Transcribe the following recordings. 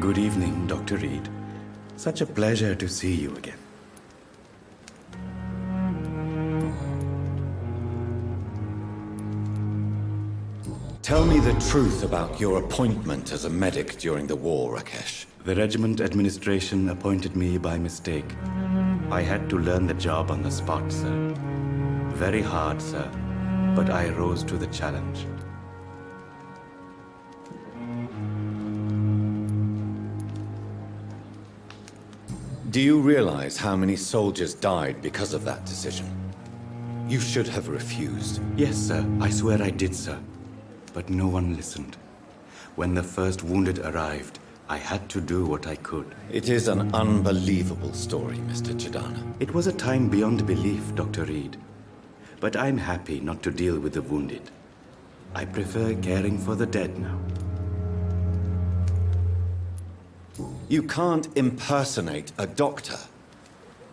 Good evening, Dr. Reed. Such a pleasure to see you again. Tell me the truth about your appointment as a medic during the war, Rakesh. The regiment administration appointed me by mistake. I had to learn the job on the spot, sir. Very hard, sir, but I rose to the challenge. Do you realize how many soldiers died because of that decision? You should have refused. Yes, sir. I swear I did, sir. But no one listened. When the first wounded arrived, I had to do what I could. It is an unbelievable story, Mr. Chidana. It was a time beyond belief, Dr. Reed. But I'm happy not to deal with the wounded. I prefer caring for the dead now. You can't impersonate a doctor.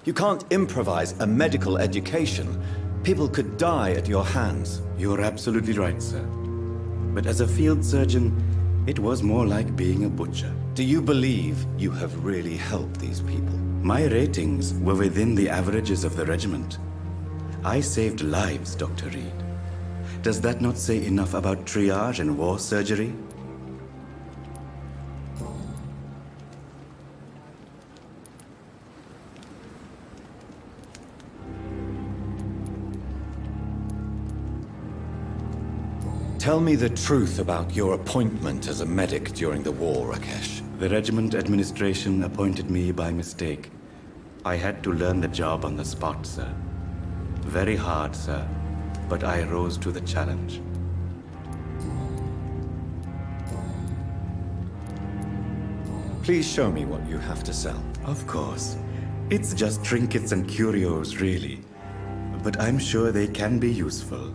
You can't improvise a medical education. People could die at your hands. You're absolutely right, sir. But as a field surgeon, it was more like being a butcher. Do you believe you have really helped these people? My ratings were within the averages of the regiment. I saved lives, Dr. Reed. Does that not say enough about triage and war surgery? Tell me the truth about your appointment as a medic during the war, Rakesh. The regiment administration appointed me by mistake. I had to learn the job on the spot, sir. Very hard, sir, but I rose to the challenge. Please show me what you have to sell. Of course. It's just trinkets and curios, really. But I'm sure they can be useful.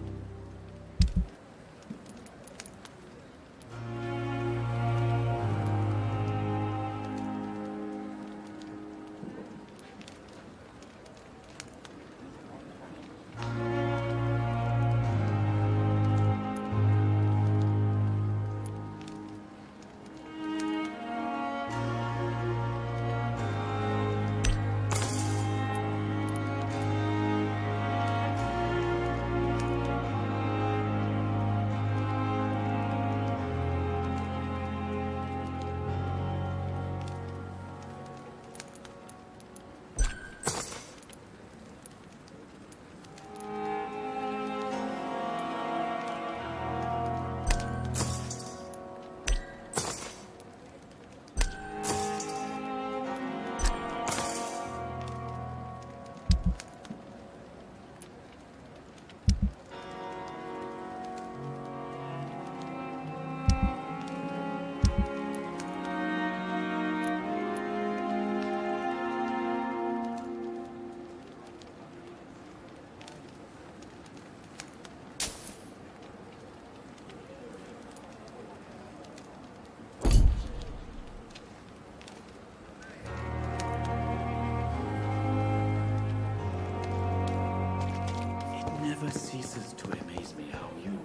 Never ceases to amaze me how you,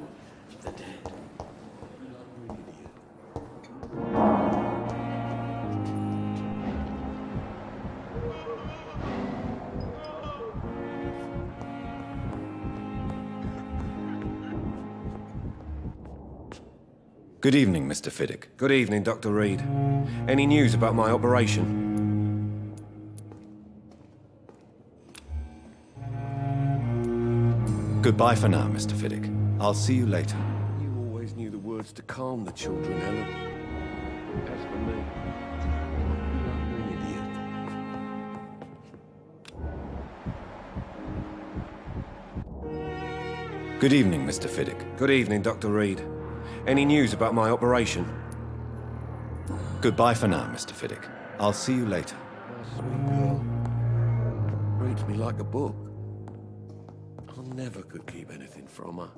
the dead. Good evening, Mr. Fiddick. Good evening, Dr. Reed. Any news about my operation? Goodbye for now, Mr. Fiddick. I'll see you later. You always knew the words to calm the children, Helen. As for me, you're an idiot. Good evening, Mr. Fiddick. Good evening, Dr. Reed. Any news about my operation? Goodbye for now, Mr. Fiddick. I'll see you later. Sweet girl. Reads me like a book. I never could keep anything from her.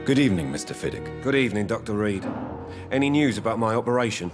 Good evening, Mr. Fiddick. Good evening, Dr. Reed. Any news about my operation?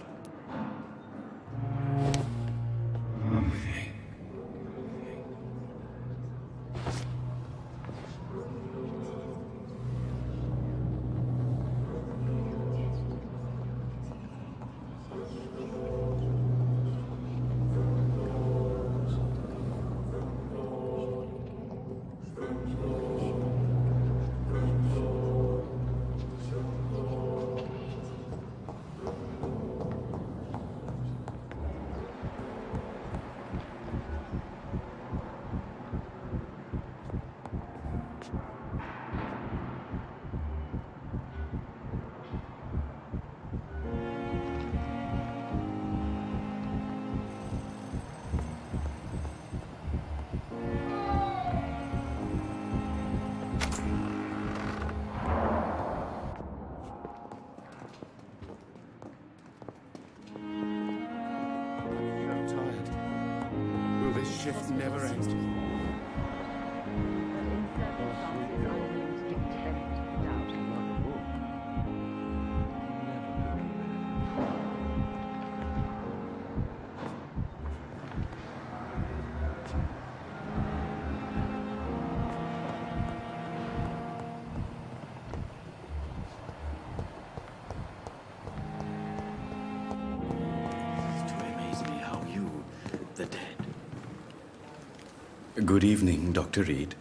Good evening, Dr. Reed.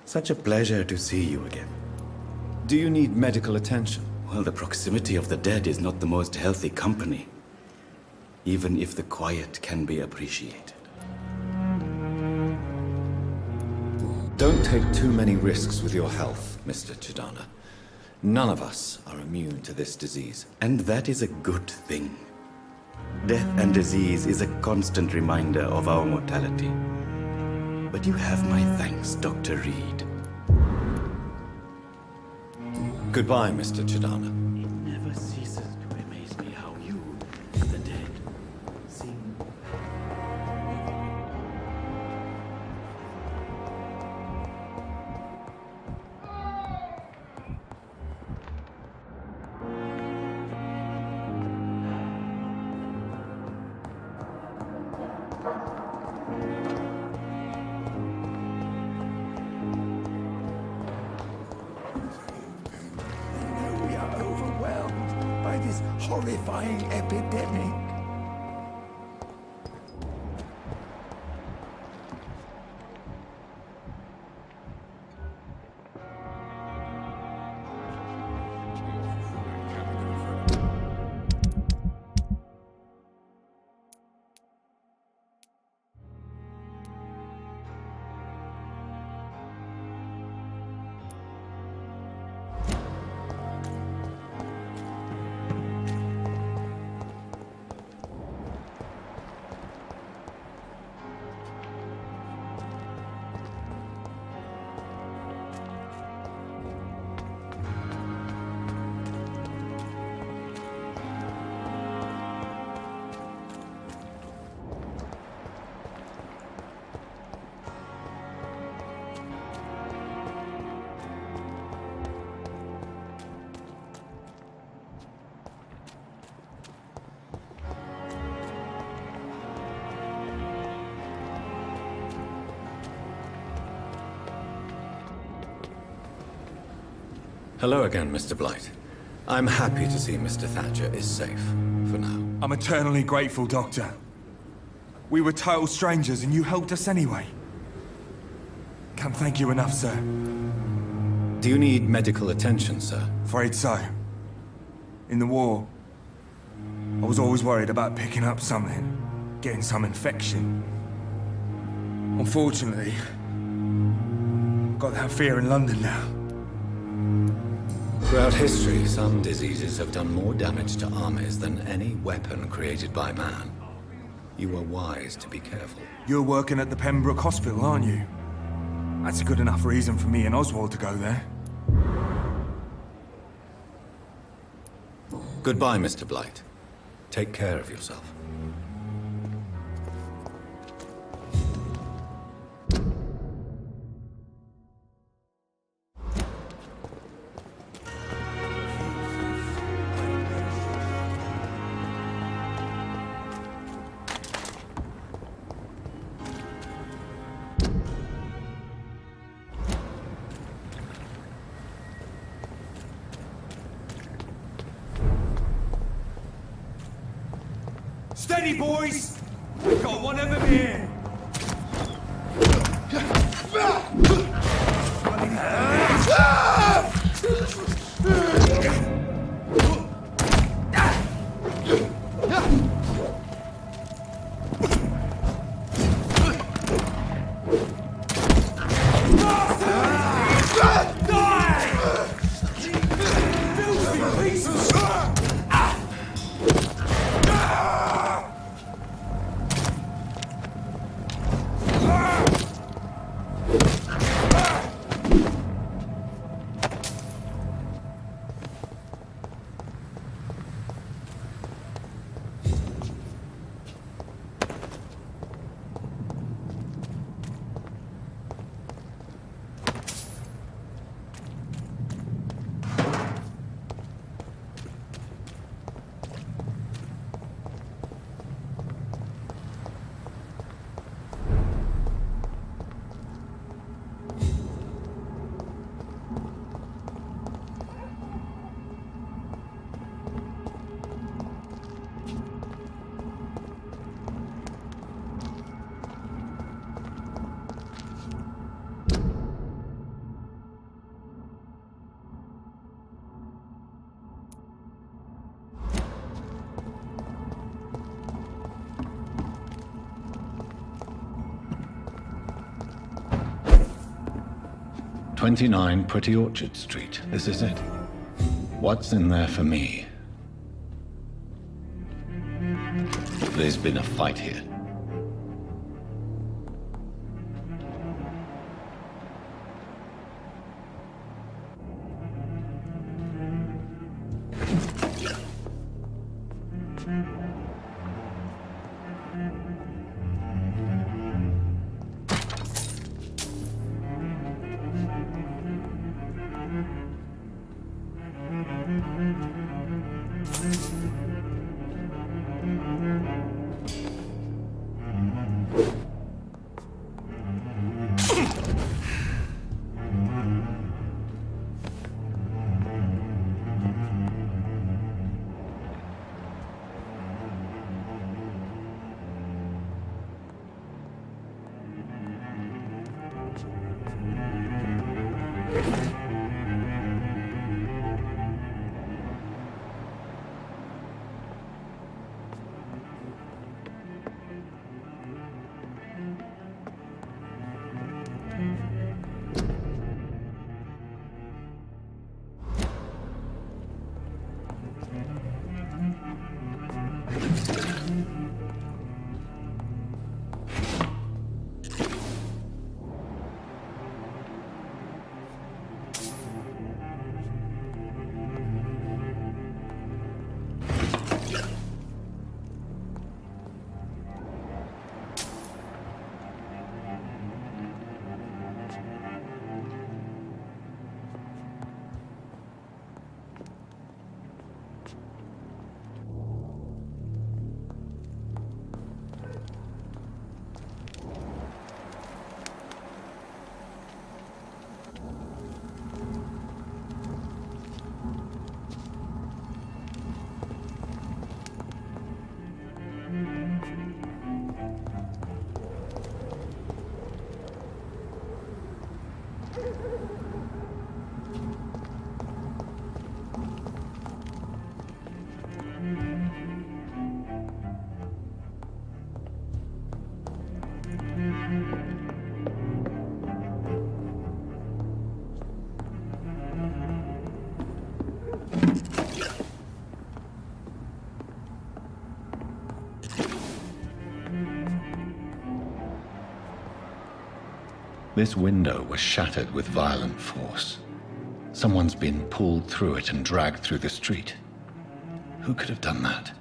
Such a pleasure to see you again. Do you need medical attention? Well, the proximity of the dead is not the most healthy company, even if the quiet can be appreciated. Don't take too many risks with your health, Mr. Chidana. None of us are immune to this disease. And that is a good thing. Death and disease is a constant reminder of our mortality. But you have my thanks, Dr. Reed. Goodbye, Mr. Chidana. It never ceases to amaze me how you, the dead, seem... We are overwhelmed by this horrifying epidemic. Hello again, Mr. Blight. I'm happy to see Mr. Thatcher is safe, for now. I'm eternally grateful, Doctor. We were total strangers and you helped us anyway. Can't thank you enough, sir. Do you need medical attention, sir? Afraid so. In the war, I was always worried about picking up something, getting some infection. Unfortunately, I've got that fear in London now. Throughout history, some diseases have done more damage to armies than any weapon created by man. You were wise to be careful. You're working at the Pembroke Hospital, aren't you? That's a good enough reason for me and Oswald to go there. Goodbye, Mr. Blight. Take care of yourself. Steady, boys! We've got one of them here! 29 Pretty Orchard Street. This is it. What's in there for me? There's been a fight here. This window was shattered with violent force. Someone's been pulled through it and dragged through the street. Who could have done that?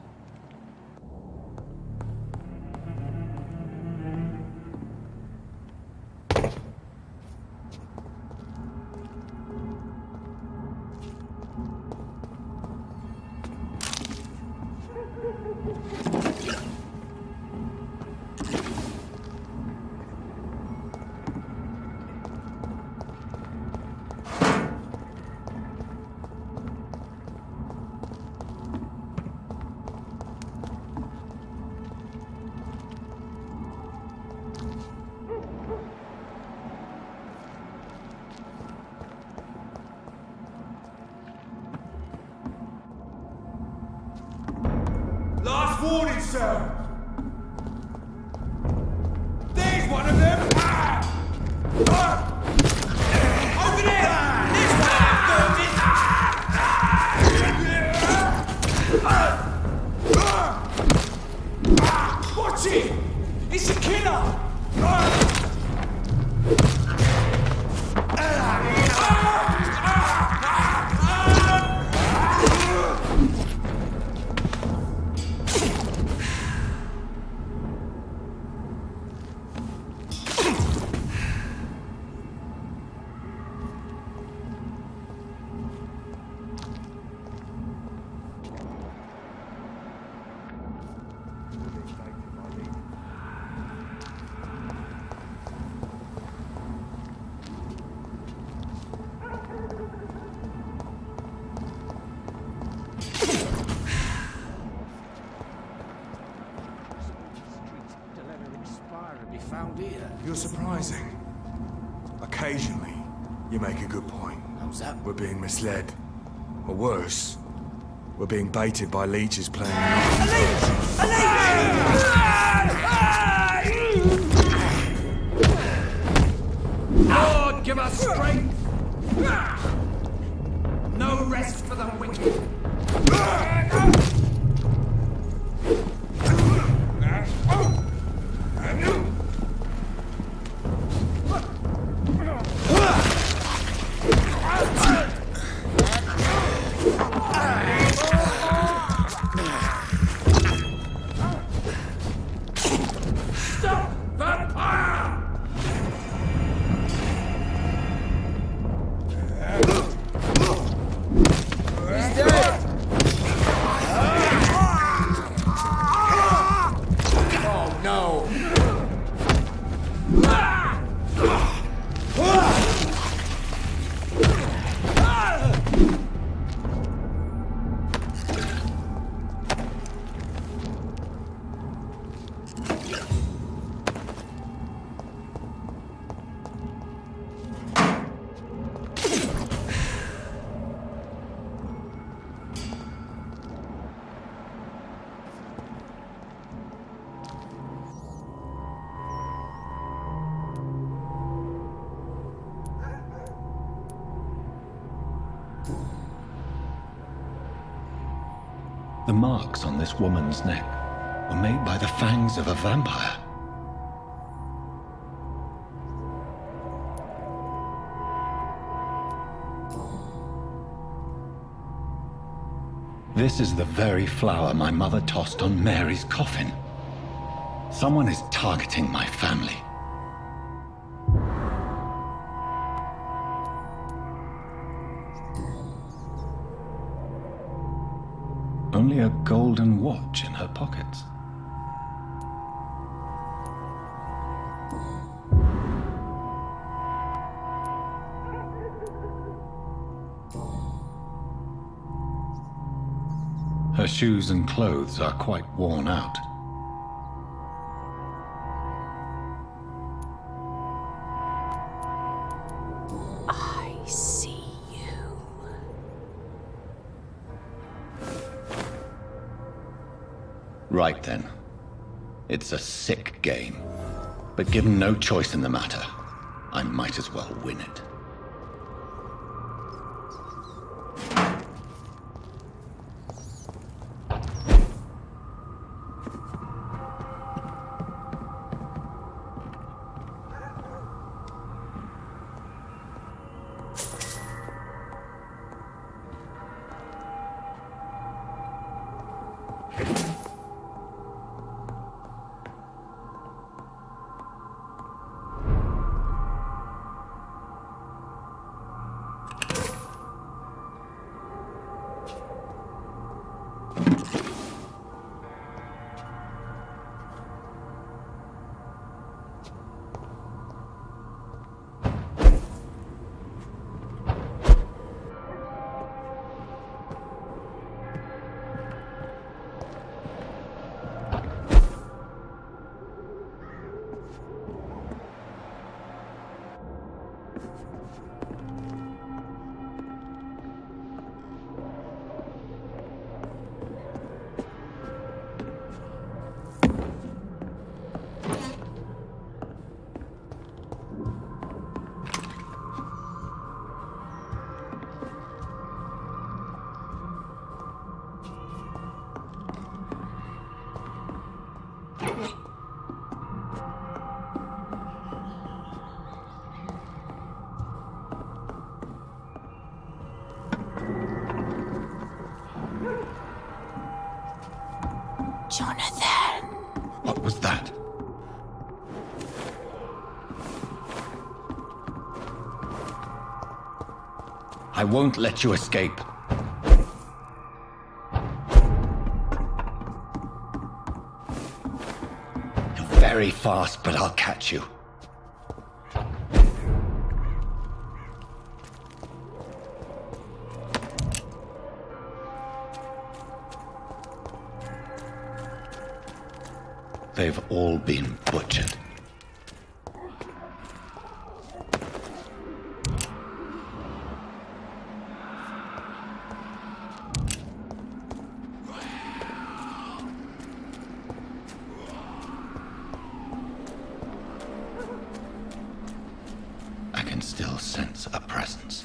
Last warning, sir! There's one of them! Over there! Watch it! It's a killer! You're surprising. Occasionally, you make a good point. How's that? We're being misled. Or worse, we're being baited by leeches playing. Lord, give us strength! No rest for the wicked. Stop, vampire! He's dead! Oh no! The marks on this woman's neck were made by the fangs of a vampire. This is the very flower my mother tossed on Mary's coffin. Someone is targeting my family. Only a golden watch in her pockets. Her shoes and clothes are quite worn out. I see you. Right then. It's a sick game. But given no choice in the matter, I might as well win it. Jonathan. What was that? I won't let you escape. You're very fast, but I'll catch you. They've all been butchered. I can still sense a presence.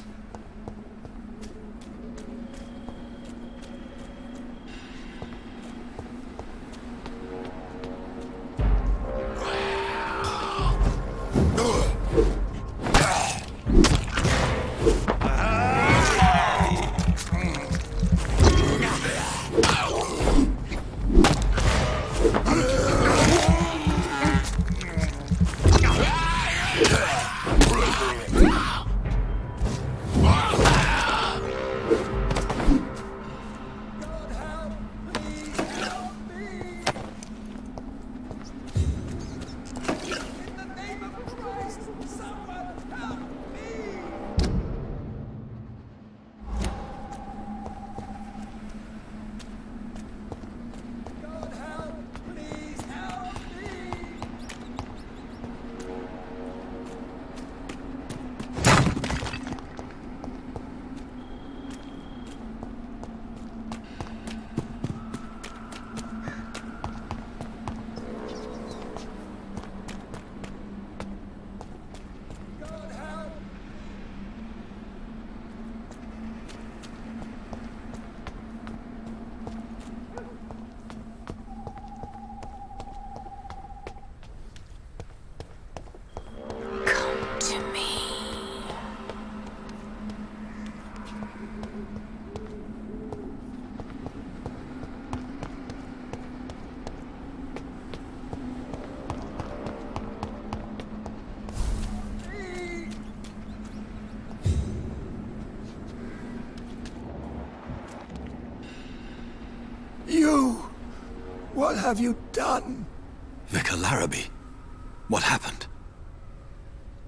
You! What have you done? Vicar Larrabee, what happened?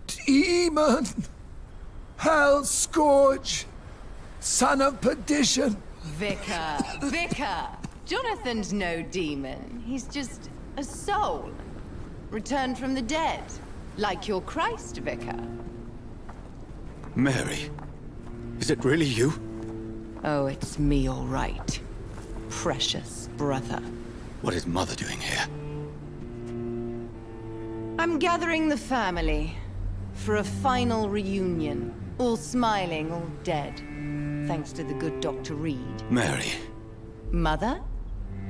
Demon! Hell scourge! Son of perdition! Vicar! Jonathan's no demon. He's just a soul. Returned from the dead. Like your Christ, Vicar. Mary, is it really you? Oh, it's me, all right. Precious brother. What is Mother doing here? I'm gathering the family for a final reunion. All smiling, all dead. Thanks to the good Dr. Reed. Mary, Mother,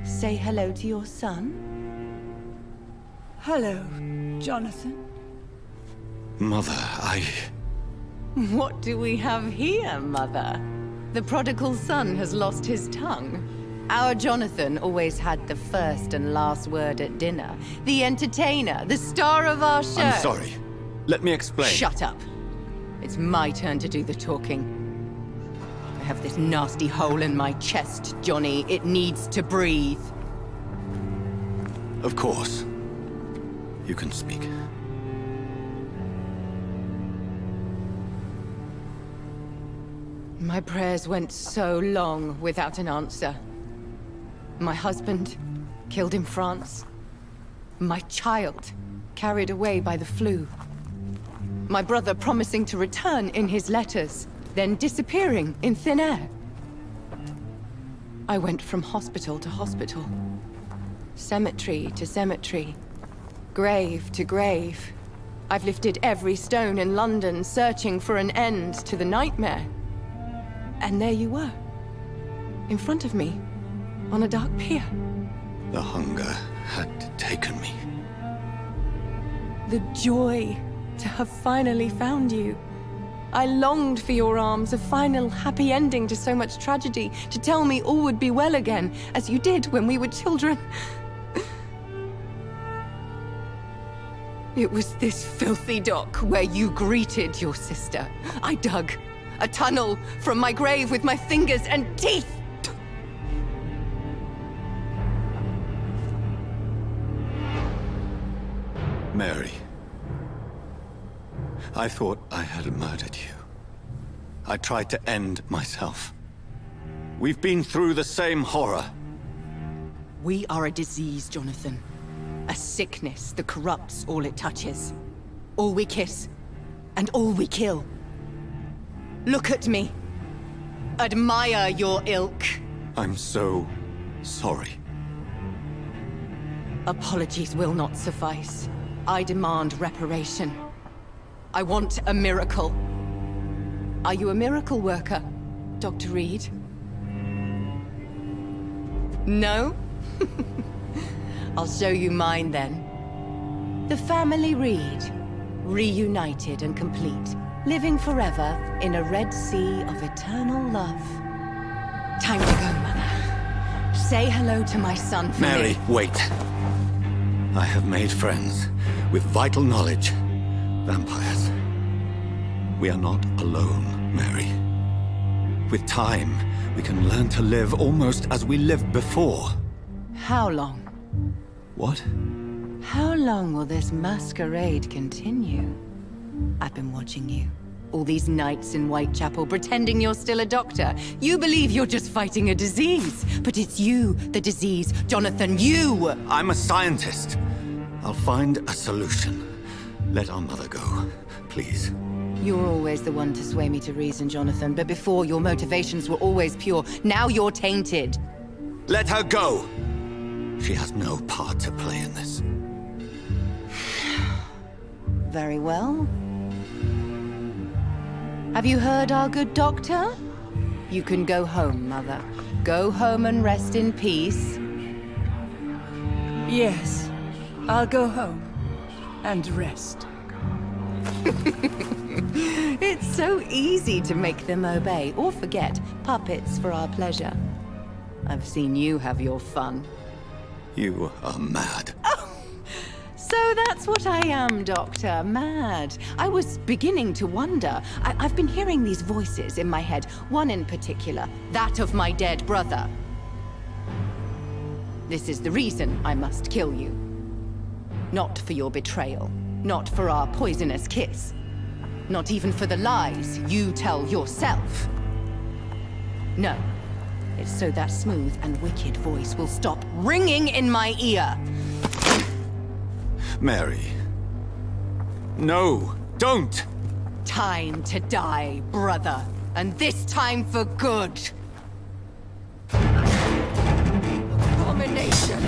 say hello to your son. Hello, Jonathan. Mother, What do we have here, Mother? The prodigal son has lost his tongue. Our Jonathan always had the first and last word at dinner. The entertainer, the star of our show. I'm sorry. Let me explain. Shut up. It's my turn to do the talking. I have this nasty hole in my chest, Johnny. It needs to breathe. Of course. You can speak. My prayers went so long without an answer. My husband, killed in France. My child, carried away by the flu. My brother promising to return in his letters, then disappearing in thin air. I went from hospital to hospital. Cemetery to cemetery. Grave to grave. I've lifted every stone in London, searching for an end to the nightmare. And there you were. In front of me. On a dark pier. The hunger had taken me. The joy to have finally found you. I longed for your arms, a final happy ending to so much tragedy, to tell me all would be well again, as you did when we were children. It was this filthy dock where you greeted your sister. I dug a tunnel from my grave with my fingers and teeth. Mary, I thought I had murdered you. I tried to end myself. We've been through the same horror. We are a disease, Jonathan. A sickness that corrupts all it touches. All we kiss, and all we kill. Look at me. Admire your ilk. I'm so sorry. Apologies will not suffice. I demand reparation. I want a miracle. Are you a miracle worker, Dr. Reed? No? I'll show you mine then. The family Reed, reunited and complete, living forever in a red sea of eternal love. Time to go, Mother. Say hello to my son for Mary, me. wait. I have made friends with vital knowledge. Vampires. We are not alone, Mary. With time, we can learn to live almost as we lived before. How long? What? How long will this masquerade continue? I've been watching you. All these nights in Whitechapel, pretending you're still a doctor. You believe you're just fighting a disease. But it's you, the disease. Jonathan, you! I'm a scientist. I'll find a solution. Let our mother go, please. You're always the one to sway me to reason, Jonathan. But before, your motivations were always pure. Now you're tainted. Let her go! She has no part to play in this. Very well. Have you heard our good doctor? You can go home, Mother. Go home and rest in peace. Yes, I'll go home and rest. It's so easy to make them obey or forget. Puppets for our pleasure. I've seen you have your fun. You are mad. So that's what I am, Doctor. Mad. I was beginning to wonder. I've been hearing these voices in my head. One in particular, that of my dead brother. This is the reason I must kill you. Not for your betrayal. Not for our poisonous kiss. Not even for the lies you tell yourself. No. It's so that smooth and wicked voice will stop ringing in my ear. Mary. No, don't! Time to die, brother. And this time for good. Abomination!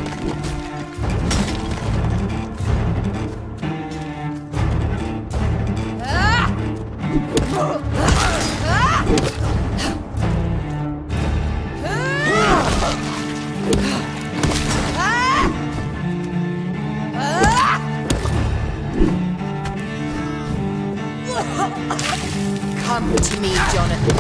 Come to me, Jonathan.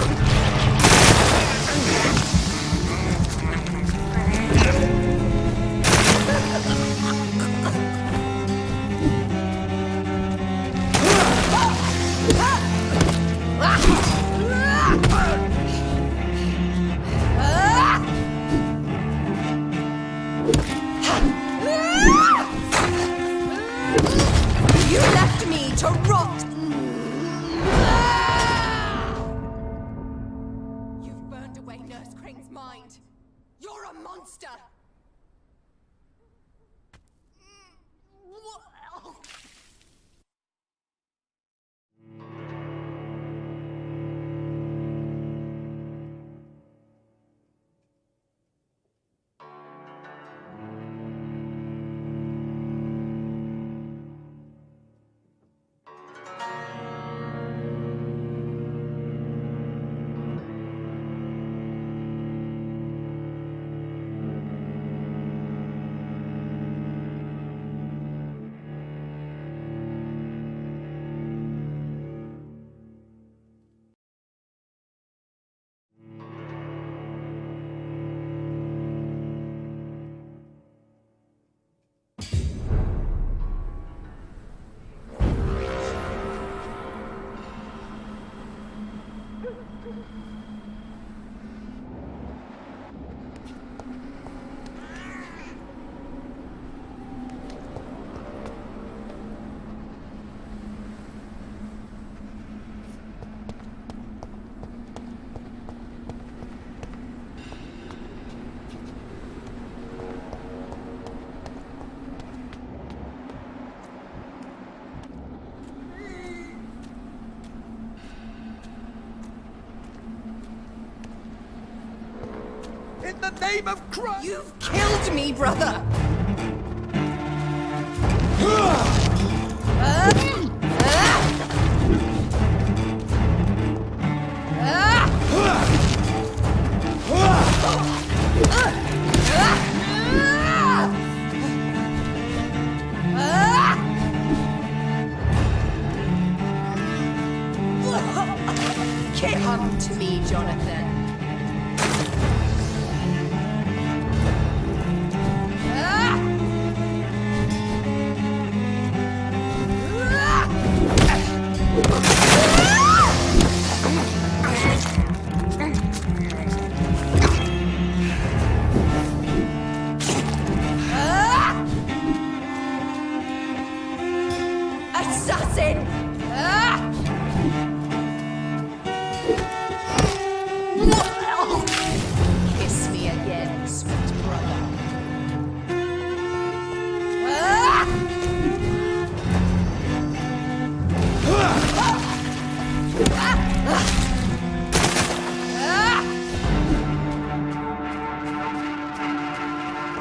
You left me to rot. You've burned away Nurse Crane's mind. You're a monster. In the name of Christ! You've killed me, brother! Come to me, Jonathan. Assassin! Kiss me again, sweet brother.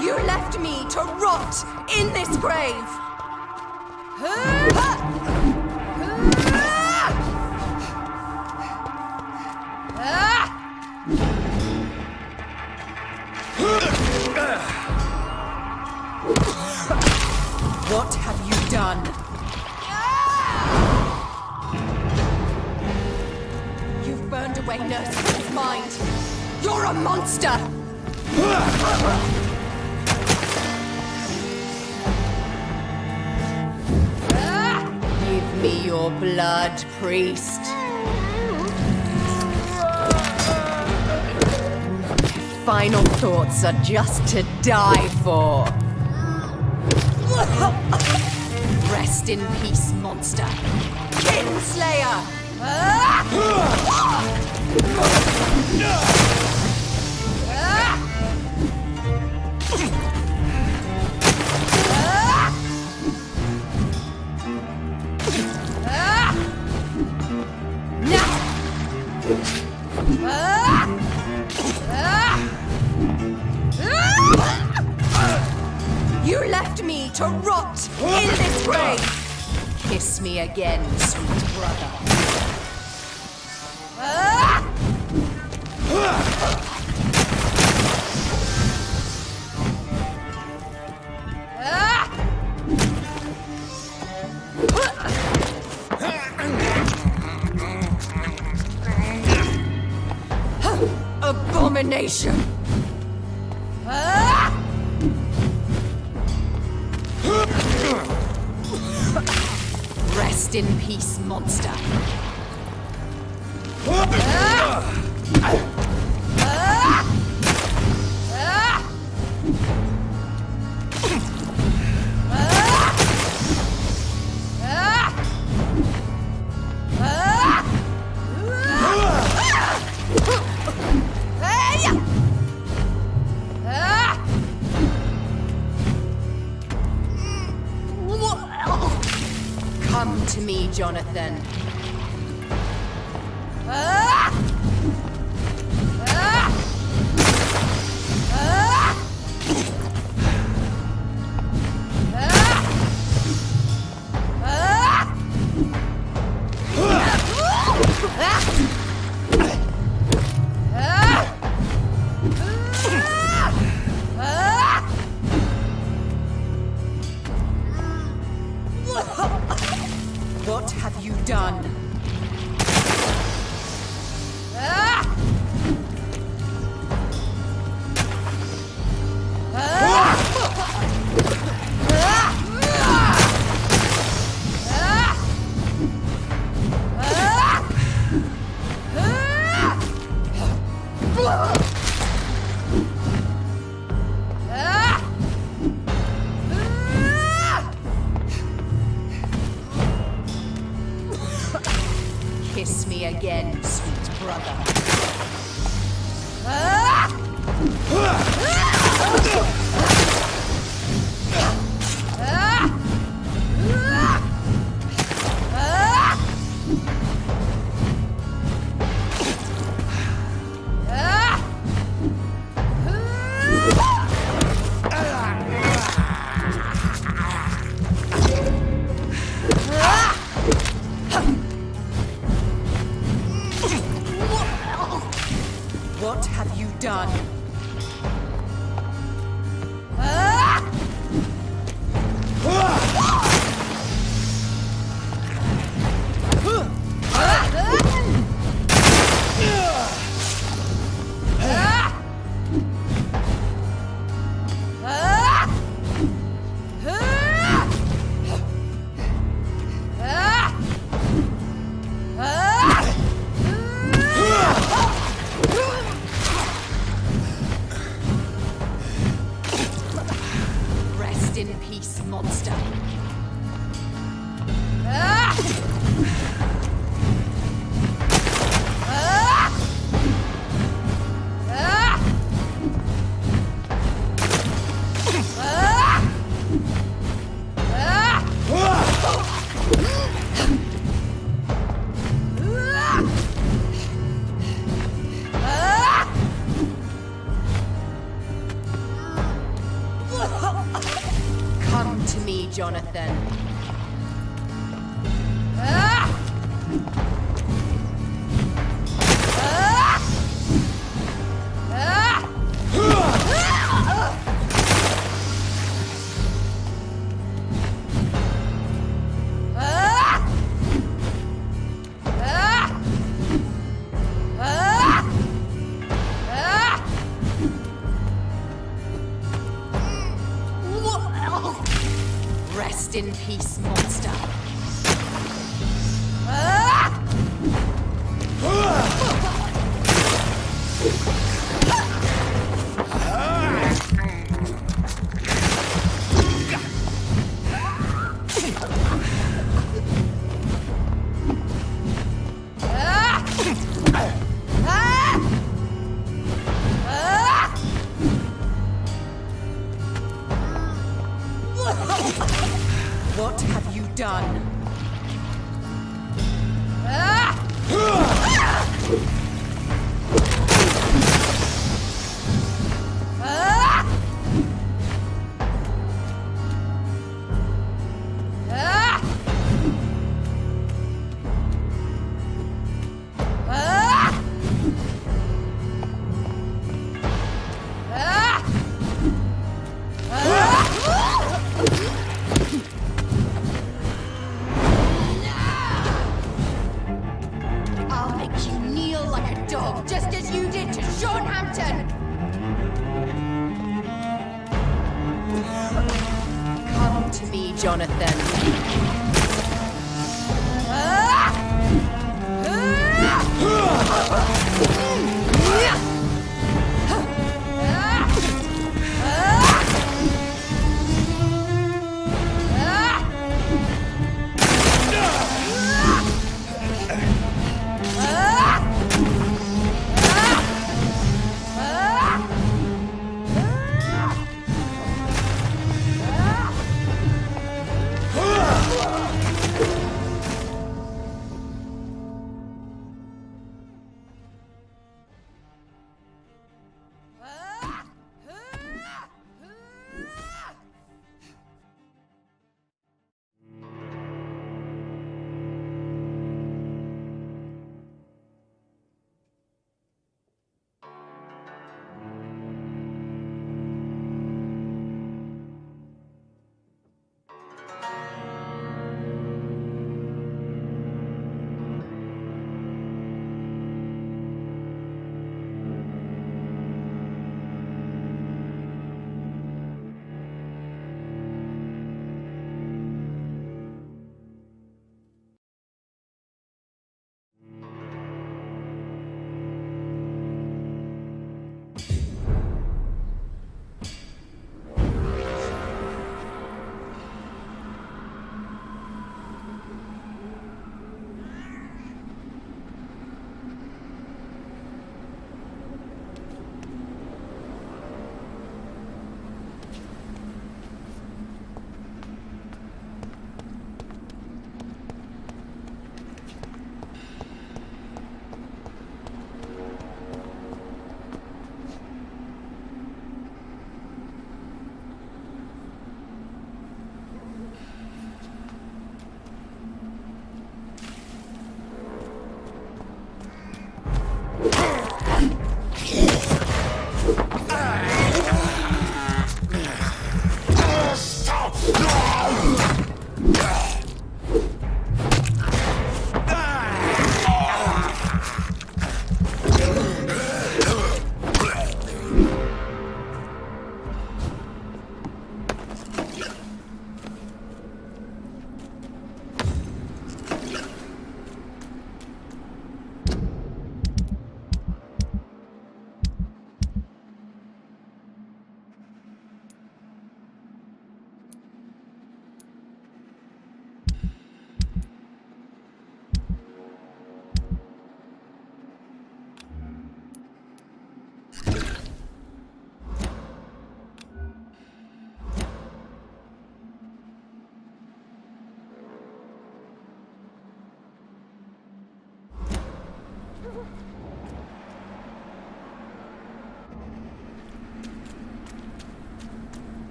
You left me to rot in this grave. What have you done? way nursing his mind. You're a monster! Give me your blood, priest. Final thoughts are just to die for. Rest in peace, monster. Kinslayer! You left me to rot in this grave. Kiss me again, sweet brother. Abomination! Rest in peace, monster. Come to me, Jonathan. What have you done? Kiss me again, sweet brother. What have you done? Rest in peace, monster. Come to me, Jonathan. Rest in peace, monster. What have you done? I'll make you kneel like a dog, just as you did to Sean Hampton! Come to me, Jonathan.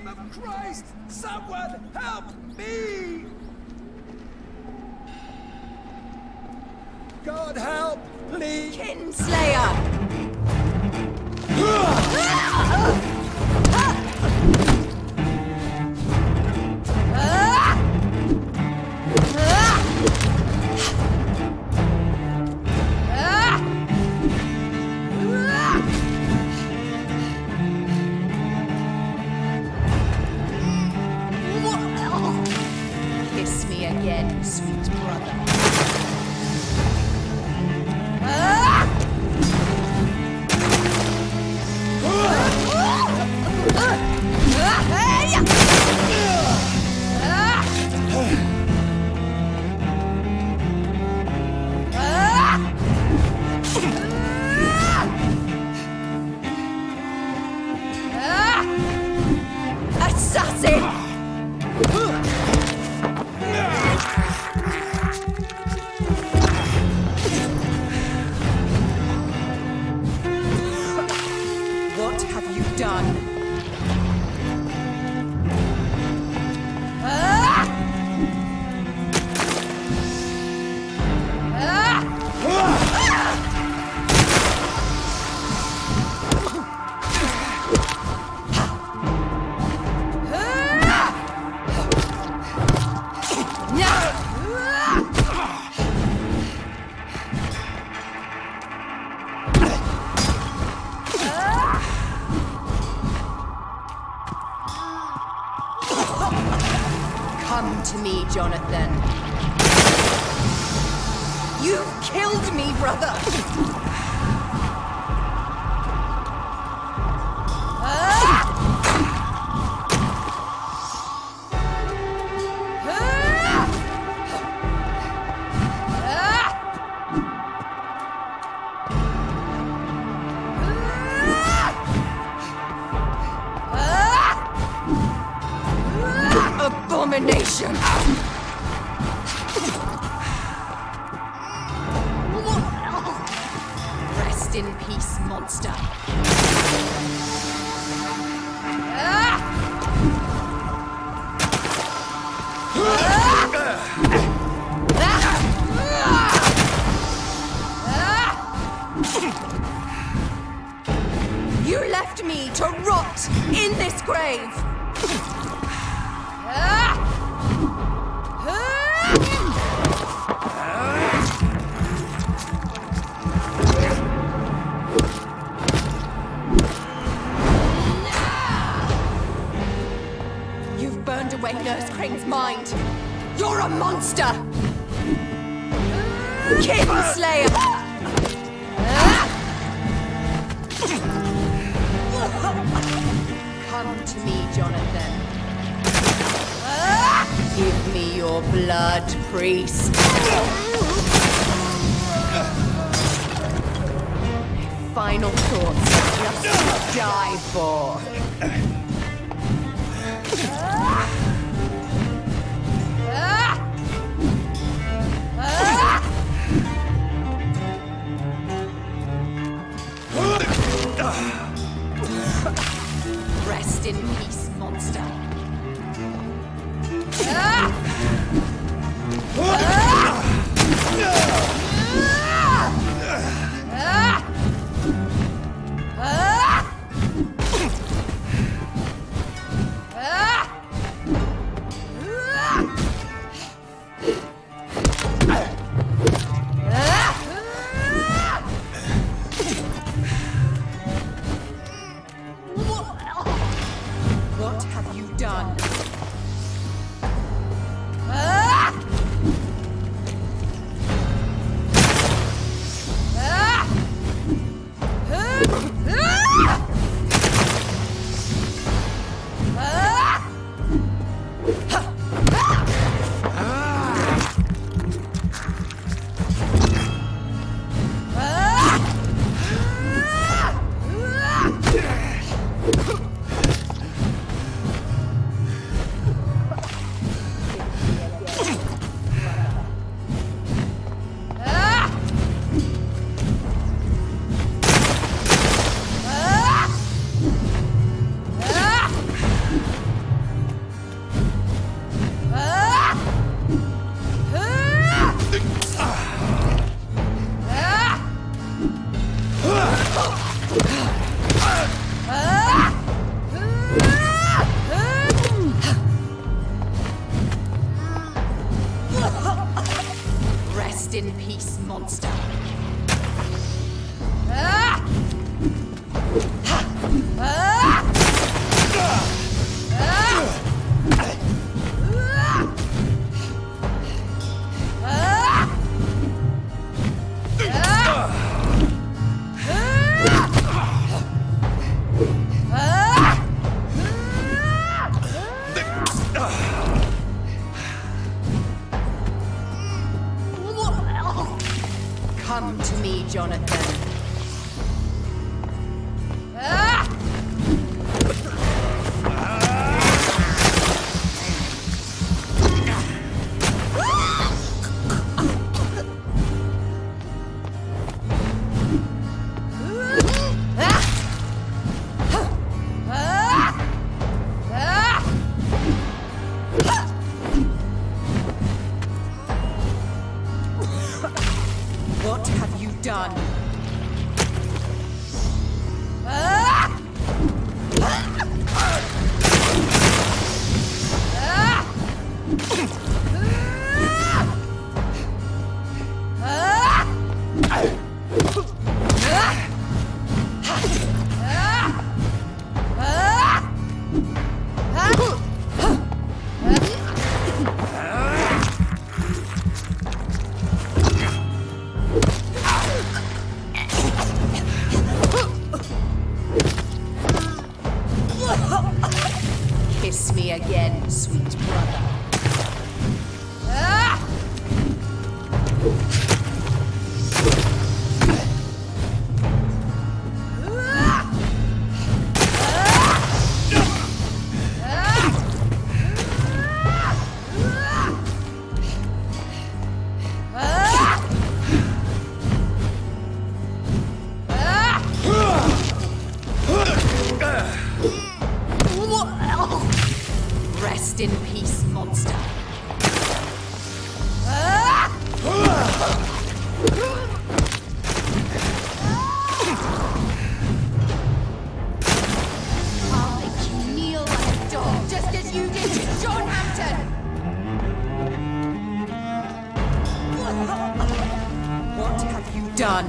name of Christ! Someone help me! God help, please! Kinslayer! Kiss me again, sweet brother. Assassin! What have you done? Come to me, Jonathan. You've killed me, brother! Abomination! Rest in peace, monster. You left me to rot in this grave! You've burned away Nurse Crane's mind. You're a monster! Kinslayer! Come to me, Jonathan. Give me your blood, priest. Final thoughts, just to die for. Rest in peace, monster. Rest in peace, monster. Come to me, Jonathan. What have you done? Kiss me again, sweet brother. Rest in peace, monster. I'll make you kneel like a dog, just as you did to John Hampton. What have you done?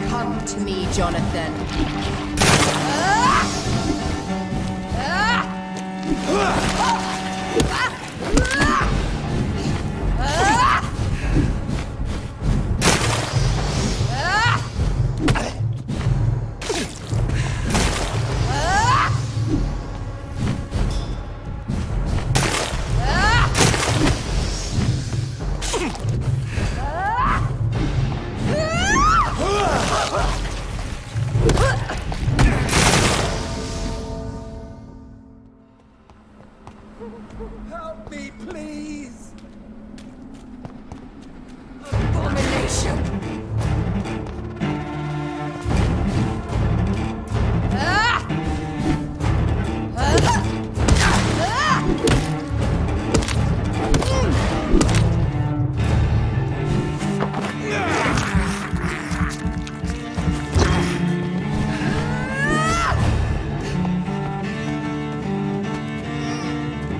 Come to me, Jonathan. Help me, please! Abomination!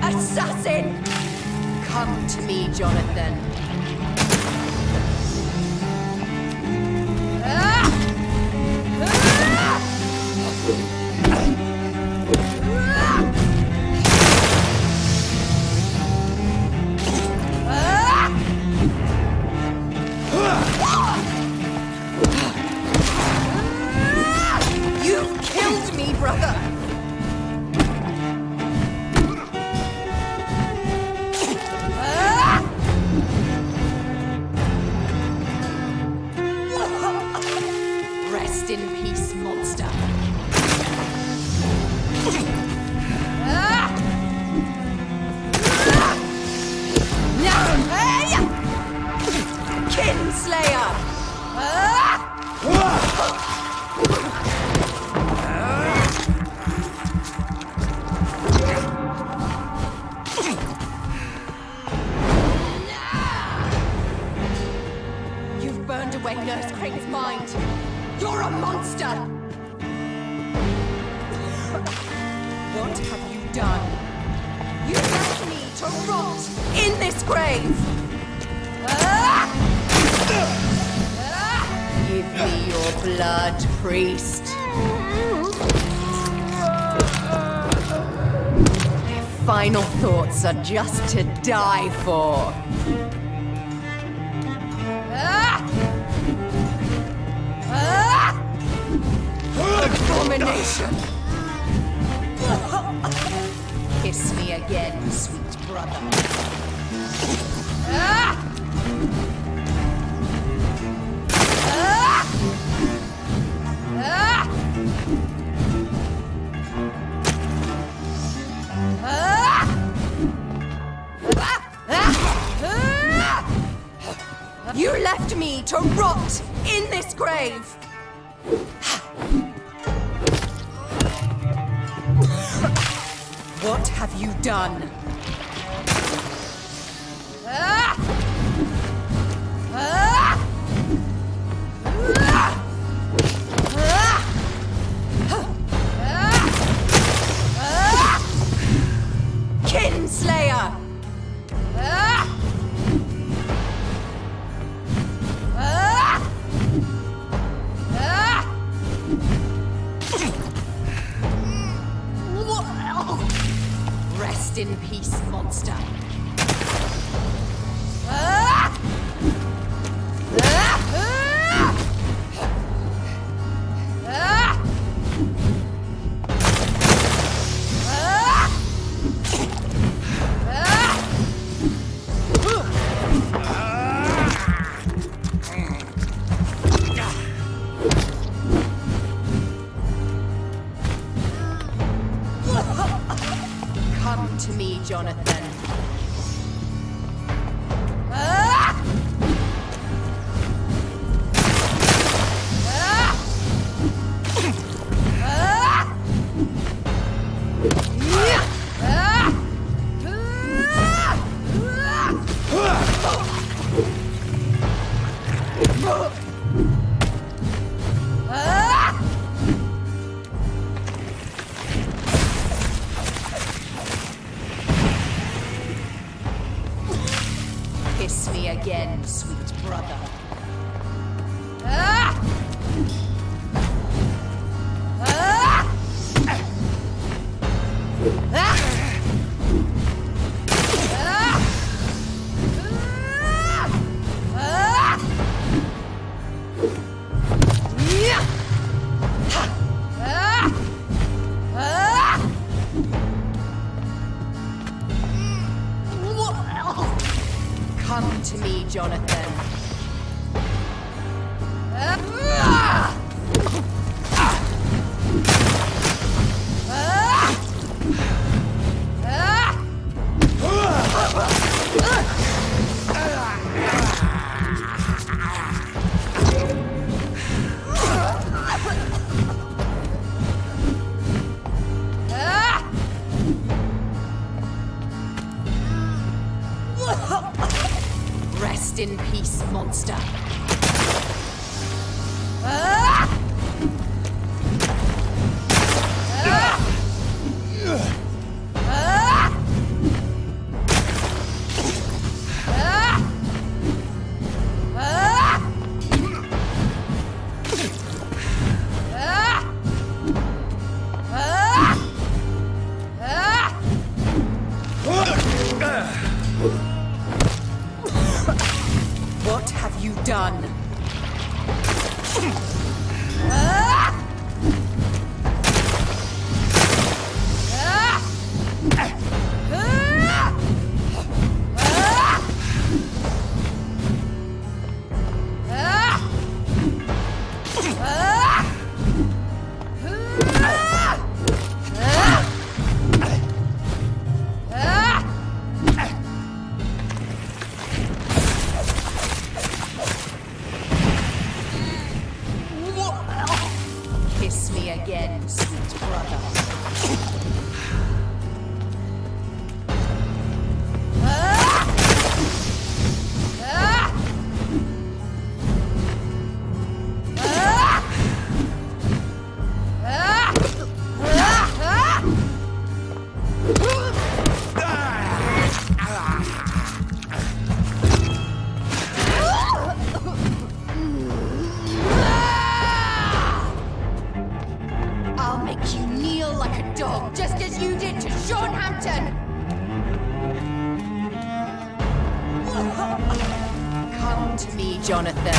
Assassin! Come to me, Jonathan. You've killed me, brother! What have you done? You left me to rot in this grave! Give me your blood, priest. Their final thoughts are just to die for. Abomination! Kiss me again, sweet brother. You left me to rot in this grave! What have you done? Kinslayer! Rest in peace, monster. Come to me, Jonathan. Kiss me again, sweet brother. Come to me, Jonathan. Rest in peace, monster. What have you done? to me, Jonathan.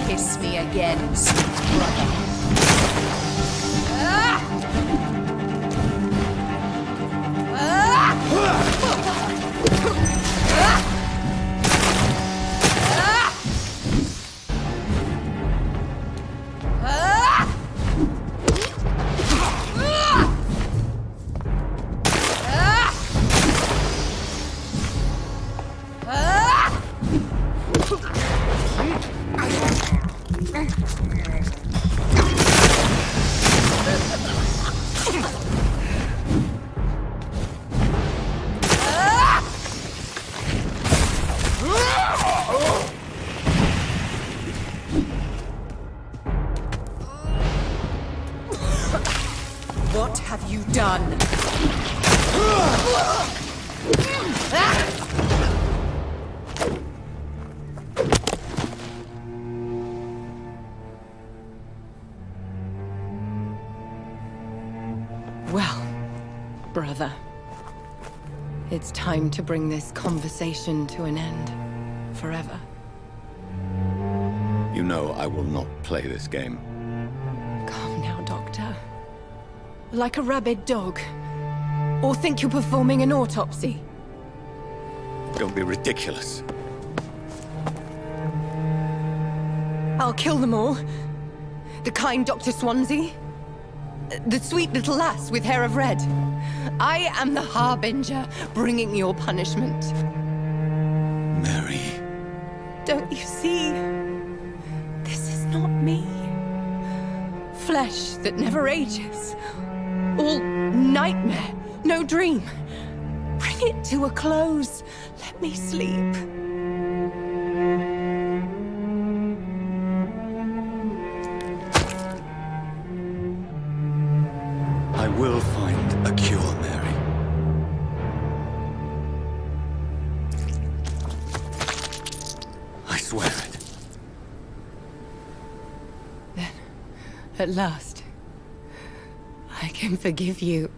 Kiss me again, sweet brother. What have you done? Well, brother, it's time to bring this conversation to an end. Forever. You know I will not play this game. Calm now, Doctor. Like a rabid dog. Or think you're performing an autopsy. Don't be ridiculous. I'll kill them all. The kind Dr. Swansea. The sweet little lass with hair of red. I am the Harbinger, bringing your punishment. Mary. Don't you see? This is not me. Flesh that never ages. All nightmare, no dream. Bring it to a close. Let me sleep. I will find a cure, Mary. I swear it. Then, at last, I can forgive you.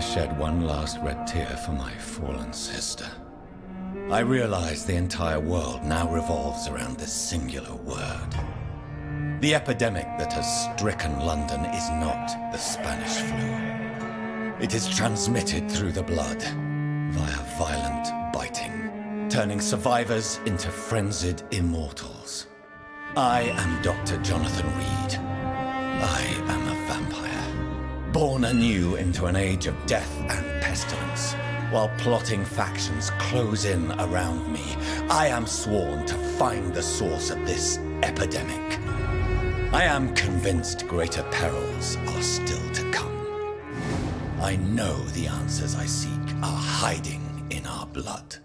shed one last red tear for my fallen sister. I realize the entire world now revolves around this singular word. The epidemic that has stricken London is not the Spanish flu. It is transmitted through the blood, via violent biting, turning survivors into frenzied immortals. I am Dr. Jonathan Reed. I am a vampire, born anew into an age of death and pestilence. While plotting factions close in around me, I am sworn to find the source of this epidemic. I am convinced greater perils are still to come. I know the answers I seek are hiding in our blood.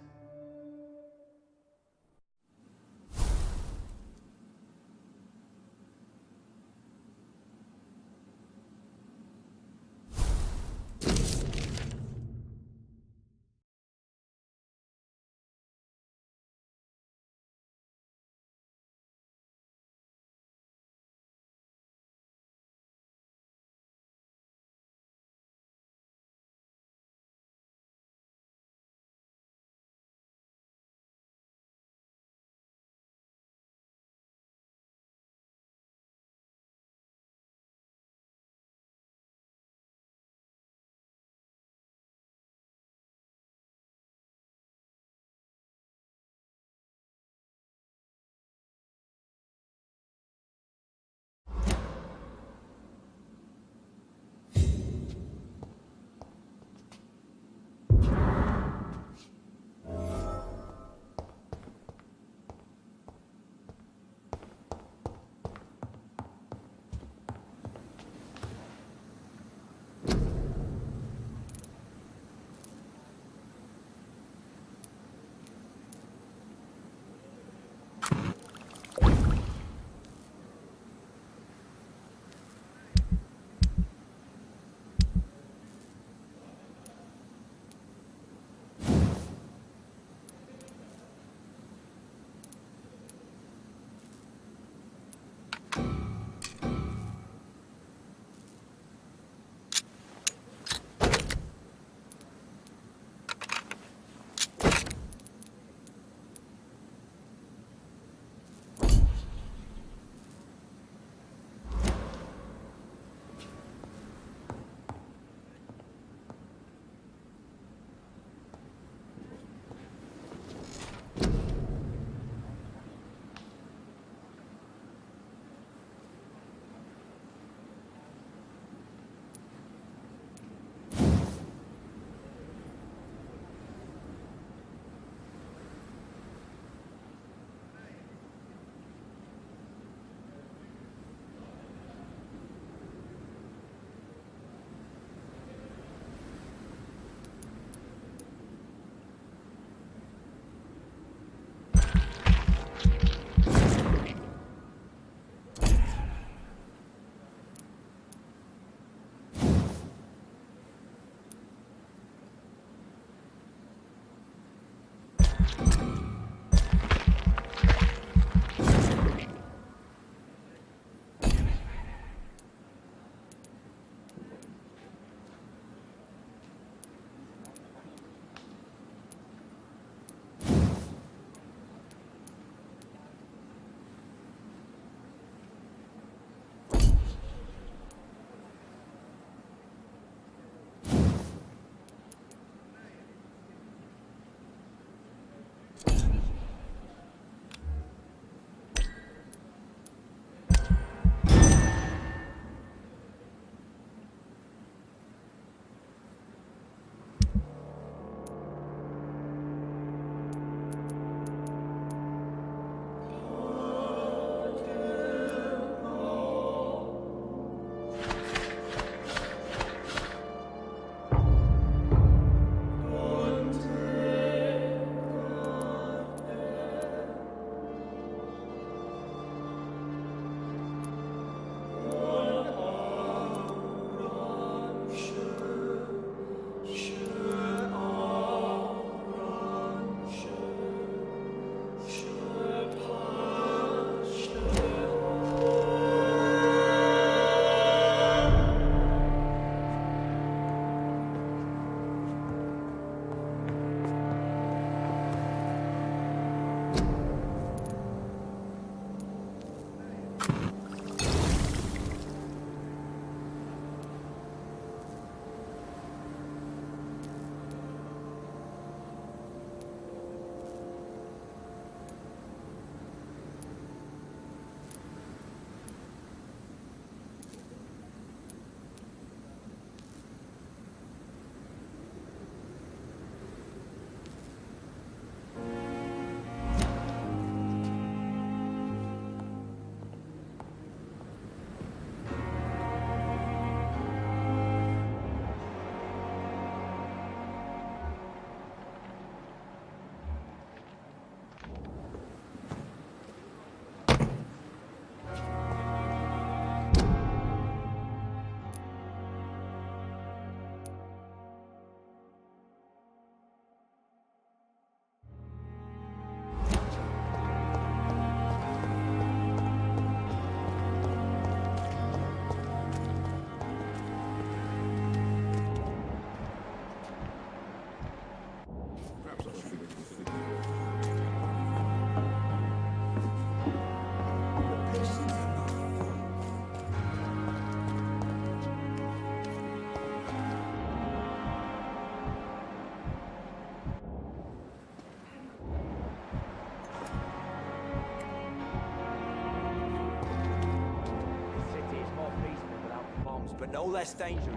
but no less dangerous.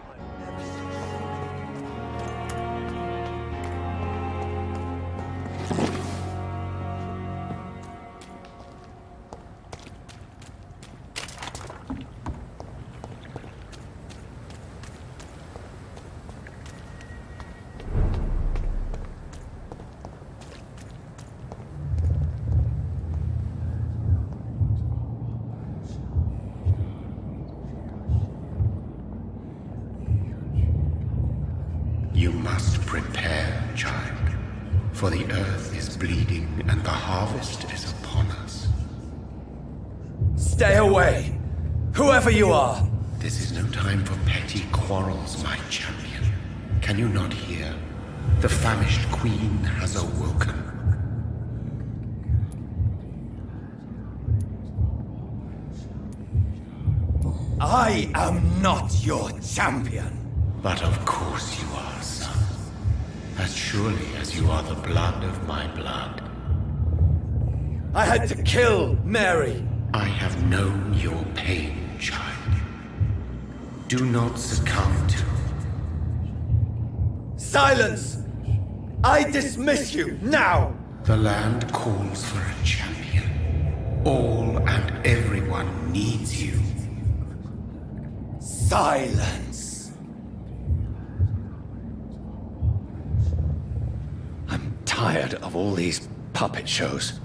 I've never seen You must prepare, child, for the earth is bleeding and the harvest is upon us. Stay away! Whoever you are! This is no time for petty quarrels, my champion. Can you not hear? The famished queen has awoken. I am not your champion! But of course you are, son. As surely as you are the blood of my blood. I had to kill Mary! I have known your pain, child. Do not succumb to... Silence! I dismiss you, now! The land calls for a champion. All and everyone needs you. Silence! I'm tired of all these puppet shows.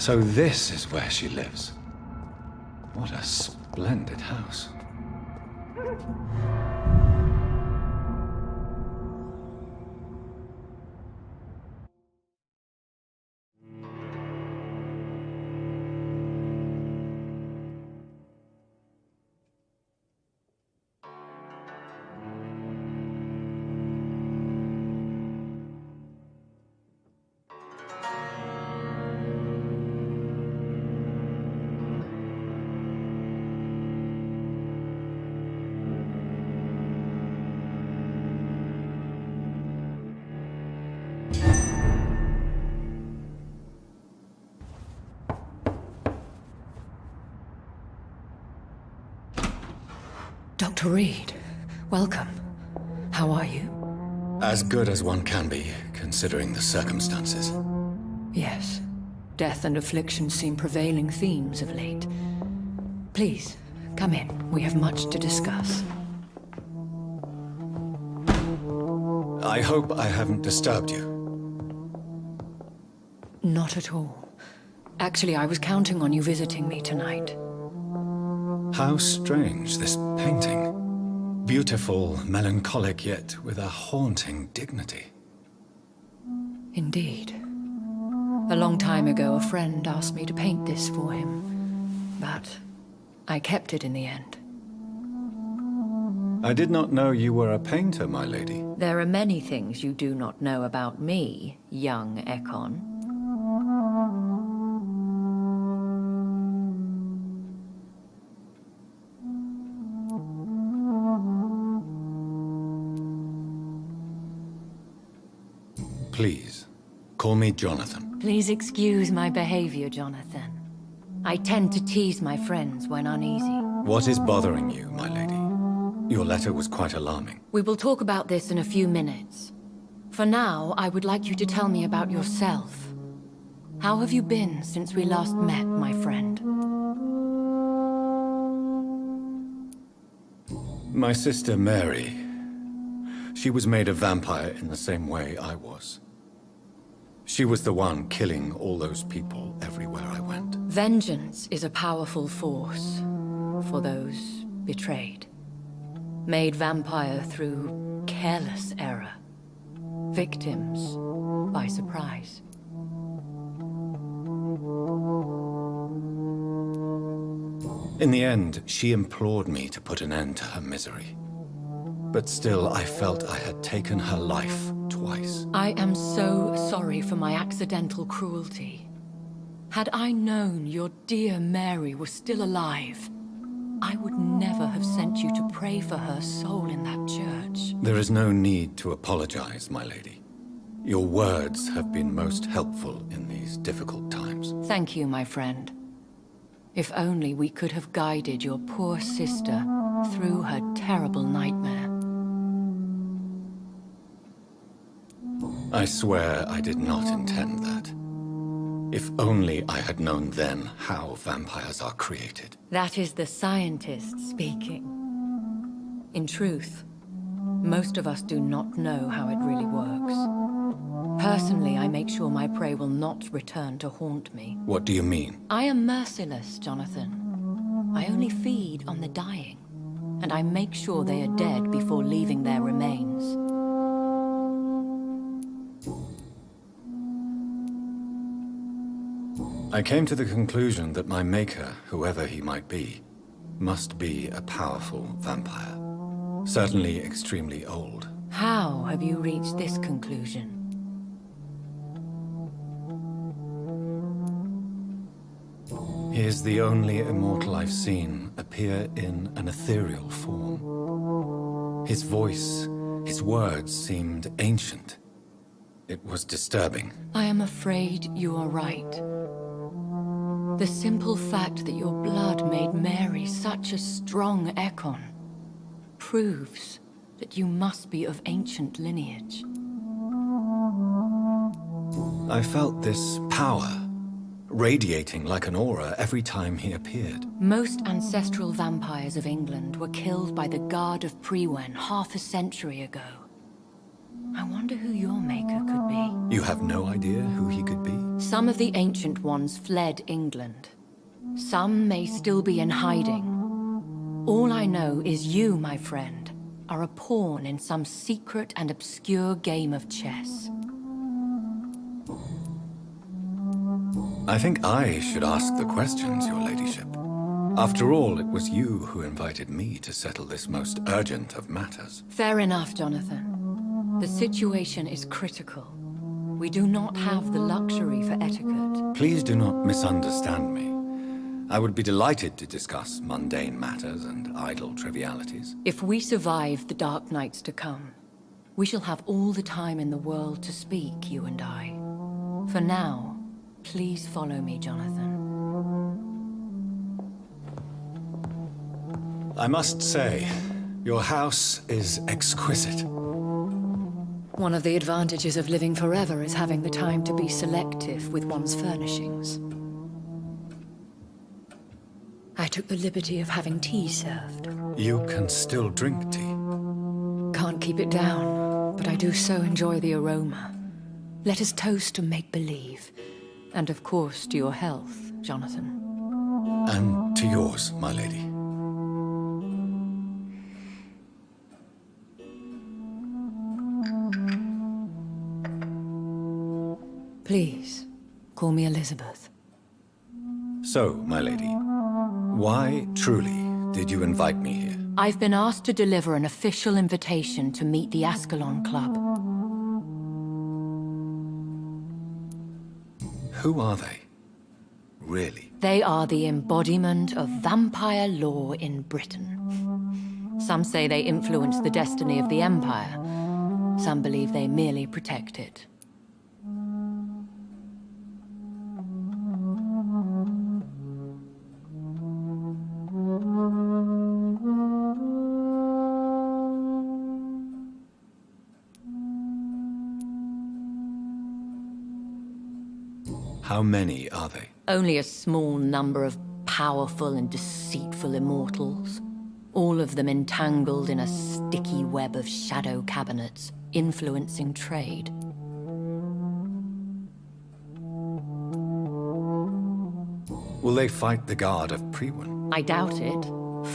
So this is where she lives. What a splendid house. Dr. Reed, welcome. How are you? As good as one can be, considering the circumstances. Yes. Death and affliction seem prevailing themes of late. Please, come in. We have much to discuss. I hope I haven't disturbed you. Not at all. Actually, I was counting on you visiting me tonight. How strange, this painting. Beautiful, melancholic, yet with a haunting dignity. Indeed. A long time ago, a friend asked me to paint this for him, but I kept it in the end. I did not know you were a painter, my lady. There are many things you do not know about me, young Ekon. Please, call me Jonathan. Please excuse my behavior, Jonathan. I tend to tease my friends when uneasy. What is bothering you, my lady? Your letter was quite alarming. We will talk about this in a few minutes. For now, I would like you to tell me about yourself. How have you been since we last met, my friend? My sister Mary. She was made a vampire in the same way I was. She was the one killing all those people everywhere I went. Vengeance is a powerful force for those betrayed. Made vampire through careless error. Victims by surprise. In the end, she implored me to put an end to her misery. But still, I felt I had taken her life twice. I am so sorry for my accidental cruelty. Had I known your dear Mary was still alive, I would never have sent you to pray for her soul in that church. There is no need to apologize, my lady. Your words have been most helpful in these difficult times. Thank you, my friend. If only we could have guided your poor sister through her terrible nightmare. I swear I did not intend that. If only I had known then how vampires are created. That is the scientist speaking. In truth, most of us do not know how it really works. Personally, I make sure my prey will not return to haunt me. What do you mean? I am merciless, Jonathan. I only feed on the dying, and I make sure they are dead before leaving their remains. I came to the conclusion that my maker, whoever he might be, must be a powerful vampire. Certainly extremely old. How have you reached this conclusion? He is the only immortal I've seen appear in an ethereal form. His voice, his words seemed ancient. It was disturbing. I am afraid you are right. The simple fact that your blood made Mary such a strong Ekon proves that you must be of ancient lineage. I felt this power, radiating like an aura every time he appeared. Most ancestral vampires of England were killed by the Guard of Prewen half a century ago. I wonder who your maker could be. You have no idea who he could be? Some of the ancient ones fled England. Some may still be in hiding. All I know is you, my friend, are a pawn in some secret and obscure game of chess. I think I should ask the questions, your ladyship. After all, it was you who invited me to settle this most urgent of matters. Fair enough, Jonathan. The situation is critical. We do not have the luxury for etiquette. Please do not misunderstand me. I would be delighted to discuss mundane matters and idle trivialities. If we survive the dark nights to come, we shall have all the time in the world to speak, you and I. For now, please follow me, Jonathan. I must say, your house is exquisite. One of the advantages of living forever is having the time to be selective with one's furnishings. I took the liberty of having tea served. You can still drink tea. Can't keep it down, but I do so enjoy the aroma. Let us toast to make-believe. And of course to your health, Jonathan. And to yours, my lady. Please, call me Elizabeth. So, my lady, why, truly, did you invite me here? I've been asked to deliver an official invitation to meet the Ascalon Club. Who are they? Really? They are the embodiment of vampire law in Britain. Some say they influence the destiny of the Empire. Some believe they merely protect it. How many are they? Only a small number of powerful and deceitful immortals. All of them entangled in a sticky web of shadow cabinets, influencing trade. Will they fight the guard of Priwen? I doubt it.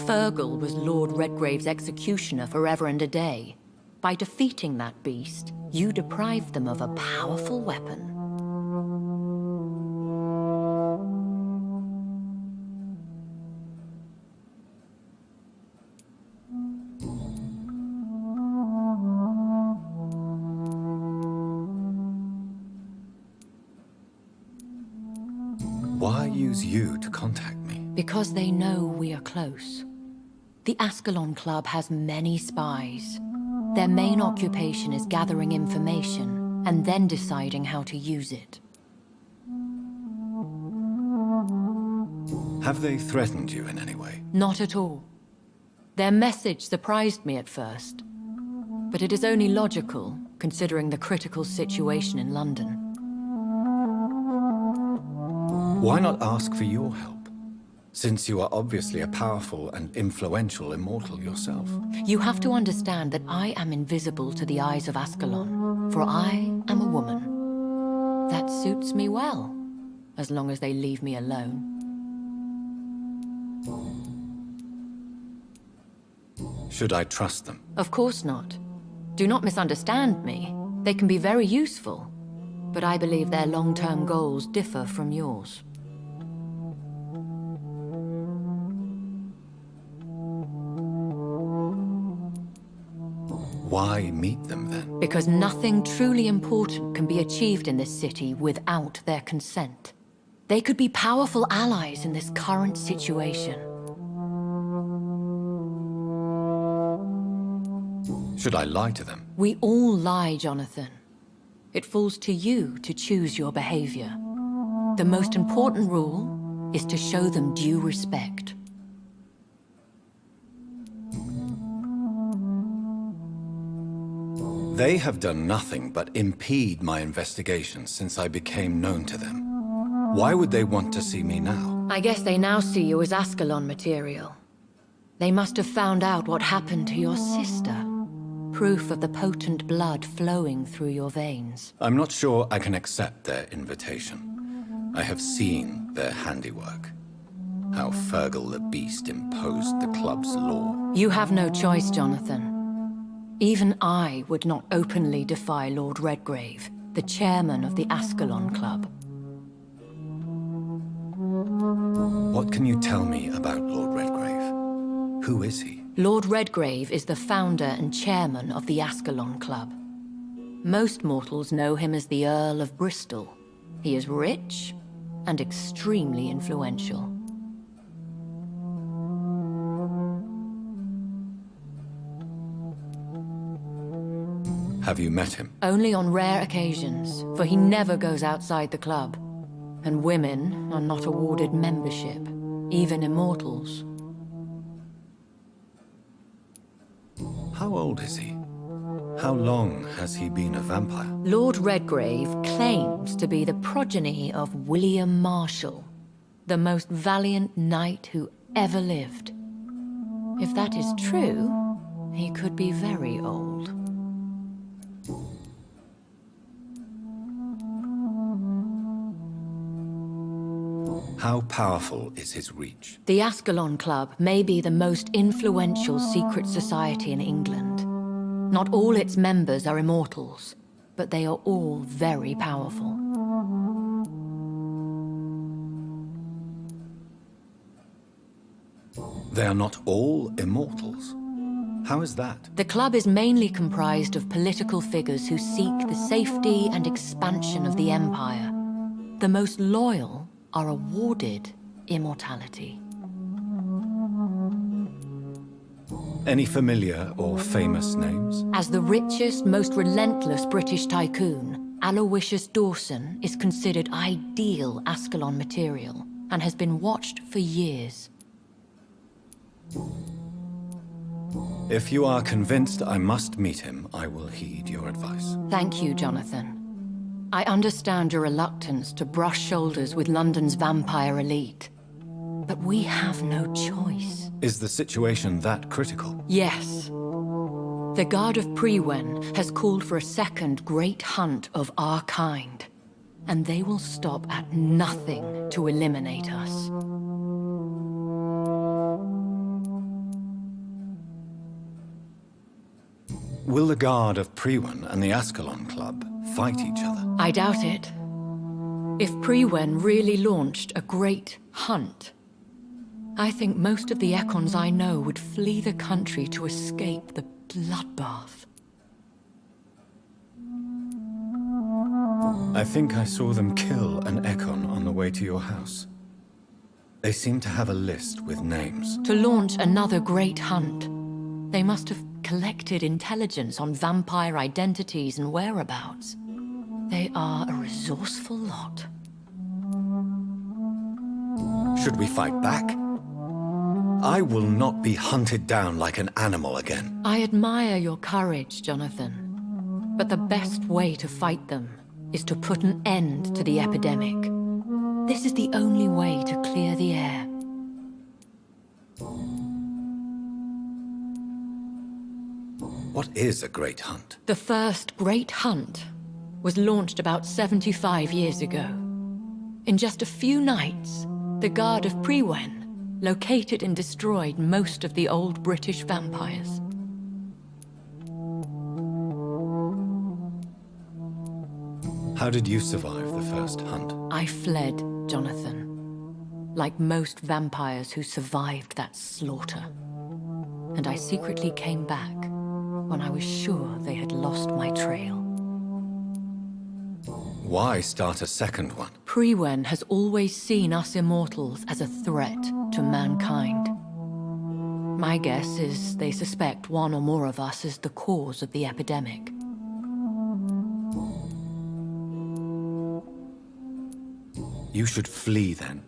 Fergal was Lord Redgrave's executioner forever and a day. By defeating that beast, you deprived them of a powerful weapon. Why use you to contact me? Because they know we are close. The Ascalon Club has many spies. Their main occupation is gathering information and then deciding how to use it. Have they threatened you in any way? Not at all. Their message surprised me at first. But it is only logical, considering the critical situation in London. Why not ask for your help? Since you are obviously a powerful and influential immortal yourself. You have to understand that I am invisible to the eyes of Ascalon, for I am a woman. That suits me well, as long as they leave me alone. Should I trust them? Of course not. Do not misunderstand me. They can be very useful, but I believe their long-term goals differ from yours. Why meet them then? Because nothing truly important can be achieved in this city without their consent. They could be powerful allies in this current situation. Should I lie to them? We all lie, Jonathan. It falls to you to choose your behavior. The most important rule is to show them due respect. They have done nothing but impede my investigations since I became known to them. Why would they want to see me now? I guess they now see you as Ascalon material. They must have found out what happened to your sister. proof of the potent blood flowing through your veins. I'm not sure I can accept their invitation. I have seen their handiwork. How Fergal the Beast imposed the club's law. You have no choice, Jonathan. Even I would not openly defy Lord Redgrave, the chairman of the Ascalon Club. What can you tell me about Lord Redgrave? Who is he? Lord Redgrave is the founder and chairman of the Ascalon Club. Most mortals know him as the Earl of Bristol. He is rich and extremely influential. Have you met him? Only on rare occasions, for he never goes outside the club. And women are not awarded membership, even immortals. How old is he? How long has he been a vampire? Lord Redgrave claims to be the progeny of William Marshall, the most valiant knight who ever lived. If that is true, he could be very old. How powerful is his reach? The Ascalon Club may be the most influential secret society in England. Not all its members are immortals, but they are all very powerful. They are not all immortals. How is that? The club is mainly comprised of political figures who seek the safety and expansion of the Empire. The most loyal are awarded immortality. Any familiar or famous names? As the richest, most relentless British tycoon, Aloysius Dawson is considered ideal Ascalon material and has been watched for years. If you are convinced I must meet him, I will heed your advice. Thank you, Jonathan. I understand your reluctance to brush shoulders with London's vampire elite. But we have no choice. Is the situation that critical? Yes. The Guard of Prewen has called for a second great hunt of our kind. And they will stop at nothing to eliminate us. Will the Guard of Prewen and the Ascalon Club fight each other? I doubt it. If Prewen really launched a great hunt, I think most of the Econs I know would flee the country to escape the bloodbath. I think I saw them kill an Econ on the way to your house. They seem to have a list with names. To launch another great hunt, they must have collected intelligence on vampire identities and whereabouts. They are a resourceful lot. Should we fight back? I will not be hunted down like an animal again. I admire your courage, Jonathan. But the best way to fight them is to put an end to the epidemic. This is the only way to clear the air. What is a great hunt? The first great hunt was launched about 75 years ago. In just a few nights, the Guard of Prewen located and destroyed most of the old British vampires. How did you survive the first hunt? I fled, Jonathan. Like most vampires who survived that slaughter. And I secretly came back when I was sure they had lost my trail. Why start a second one? Prewen has always seen us immortals as a threat to mankind. My guess is they suspect one or more of us is the cause of the epidemic. You should flee then.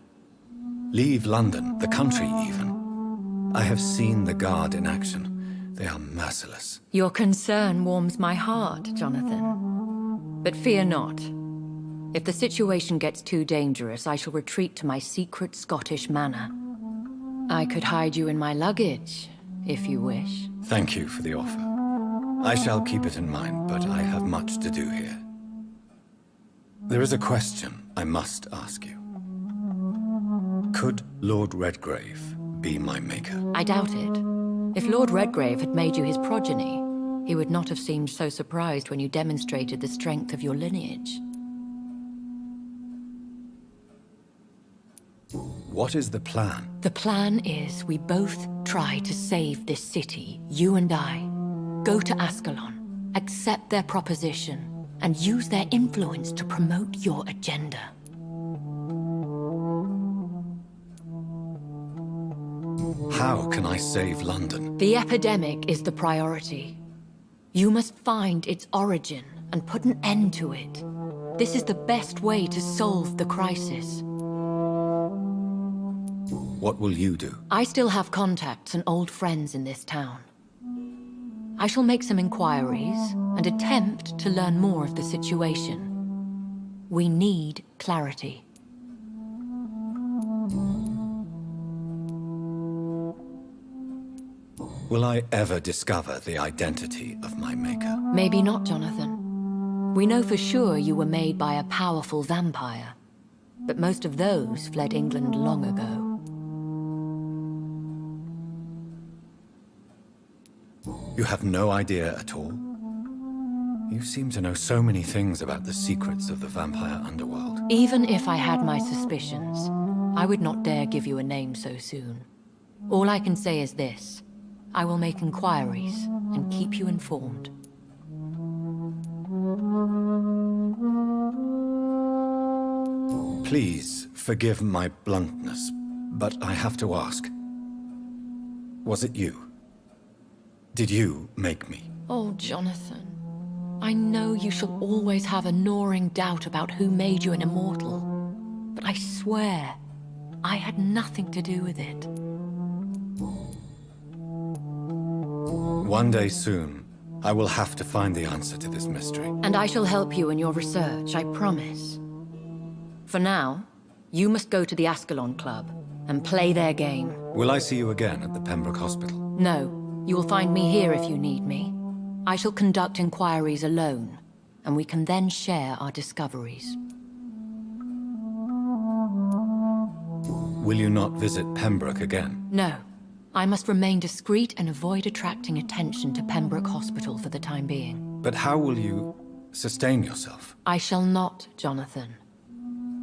Leave London, the country even. I have seen the Guard in action. They are merciless. Your concern warms my heart, Jonathan. But fear not. If the situation gets too dangerous, I shall retreat to my secret Scottish manor. I could hide you in my luggage, if you wish. Thank you for the offer. I shall keep it in mind, but I have much to do here. There is a question I must ask you. Could Lord Redgrave be my maker? I doubt it. If Lord Redgrave had made you his progeny, he would not have seemed so surprised when you demonstrated the strength of your lineage. What is the plan? The plan is we both try to save this city, you and I. Go to Ascalon, accept their proposition, and use their influence to promote your agenda. How can I save London? The epidemic is the priority. You must find its origin and put an end to it. This is the best way to solve the crisis. What will you do? I still have contacts and old friends in this town. I shall make some inquiries and attempt to learn more of the situation. We need clarity. Will I ever discover the identity of my maker? Maybe not, Jonathan. We know for sure you were made by a powerful vampire, but most of those fled England long ago. You have no idea at all? You seem to know so many things about the secrets of the vampire underworld. Even if I had my suspicions, I would not dare give you a name so soon. All I can say is this. I will make inquiries and keep you informed. Please forgive my bluntness, but I have to ask. Was it you? Did you make me? Oh, Jonathan. I know you shall always have a gnawing doubt about who made you an immortal. But I swear, I had nothing to do with it. One day soon, I will have to find the answer to this mystery. And I shall help you in your research, I promise. For now, you must go to the Ascalon Club and play their game. Will I see you again at the Pembroke Hospital? No. You will find me here if you need me. I shall conduct inquiries alone, and we can then share our discoveries. Will you not visit Pembroke again? No. I must remain discreet and avoid attracting attention to Pembroke Hospital for the time being. But how will you sustain yourself? I shall not, Jonathan.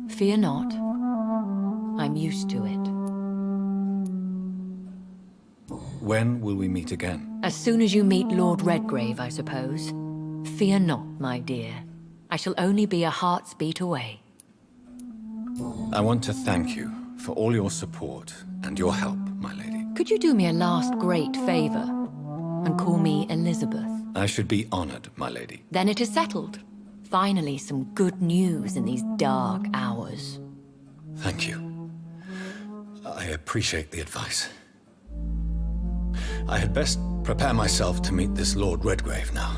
Fear not. I'm used to it. When will we meet again? As soon as you meet Lord Redgrave, I suppose. Fear not, my dear. I shall only be a heart's beat away. I want to thank you for all your support and your help, my lady. Could you do me a last great favor and call me Elizabeth? I should be honored, my lady. Then it is settled. Finally, some good news in these dark hours. Thank you. I appreciate the advice. I had best prepare myself to meet this Lord Redgrave now.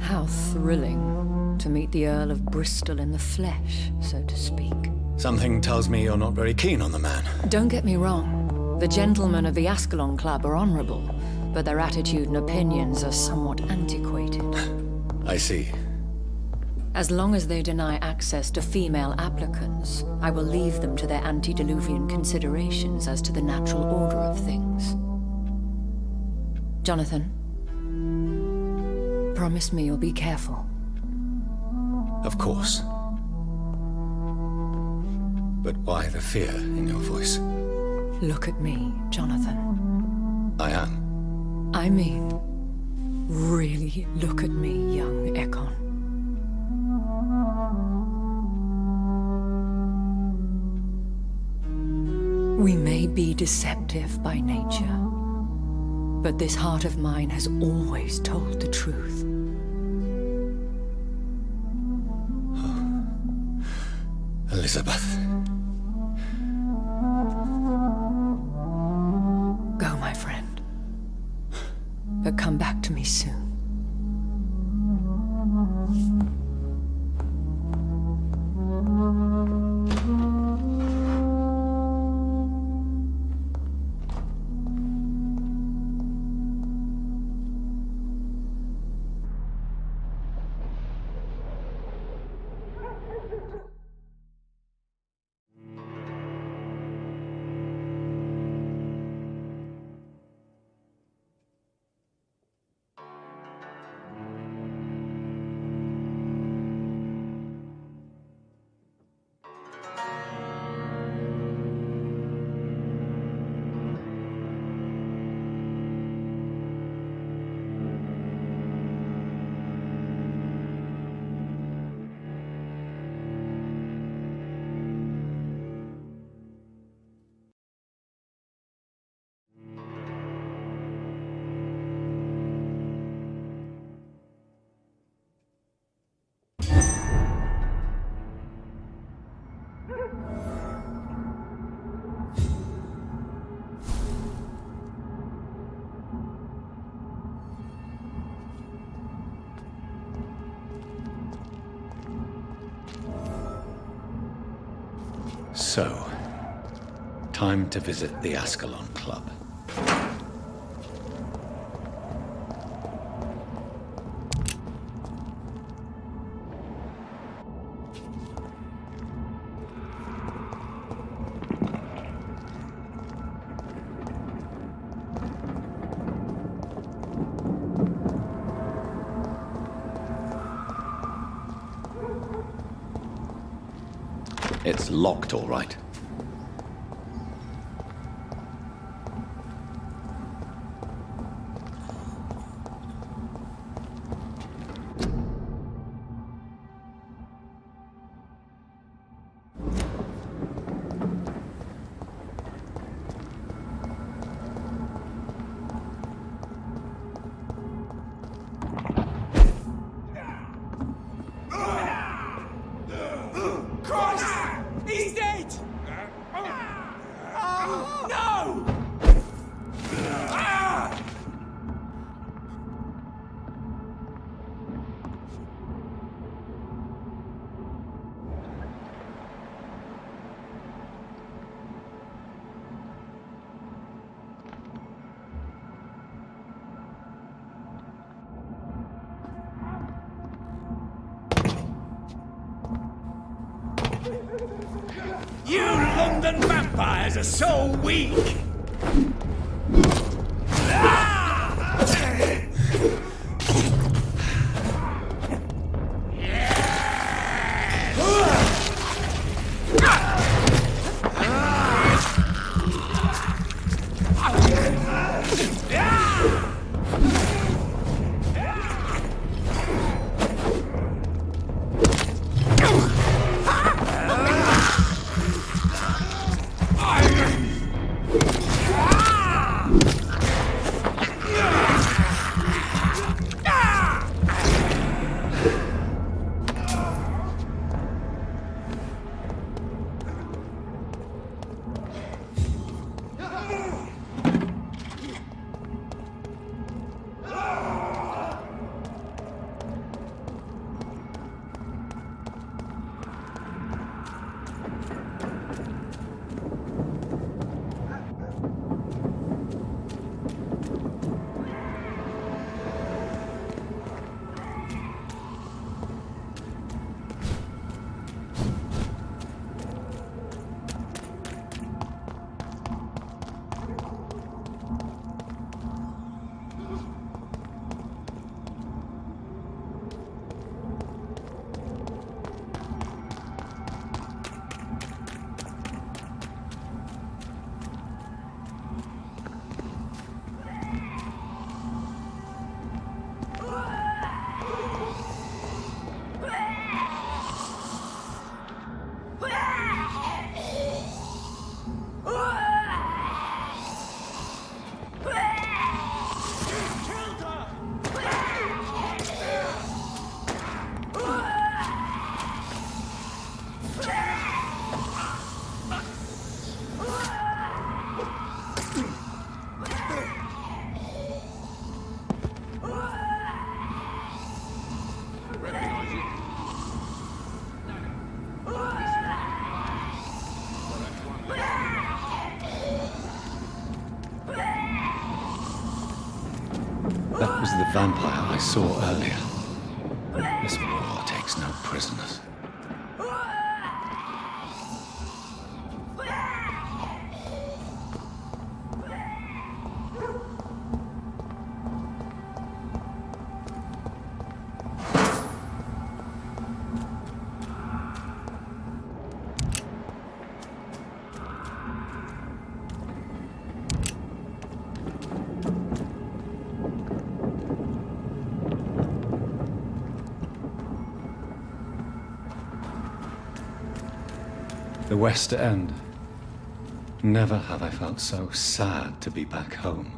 How thrilling to meet the Earl of Bristol in the flesh, so to speak. Something tells me you're not very keen on the man. Don't get me wrong. The gentlemen of the Ascalon Club are honorable, but their attitude and opinions are somewhat antiquated. I see. As long as they deny access to female applicants, I will leave them to their antediluvian considerations as to the natural order of things. Jonathan, promise me you'll be careful. Of course. But why the fear in your voice? Look at me, Jonathan. I am. I mean, really look at me, young Ekon. We may be deceptive by nature, but this heart of mine has always told the truth. Oh. Elizabeth. Go, my friend. But come back to me soon. So, time to visit the Ascalon Club. It's locked, all right. You London vampires are so weak! That was the vampire I saw earlier. This war takes no prisoners. The West End. Never have I felt so sad to be back home.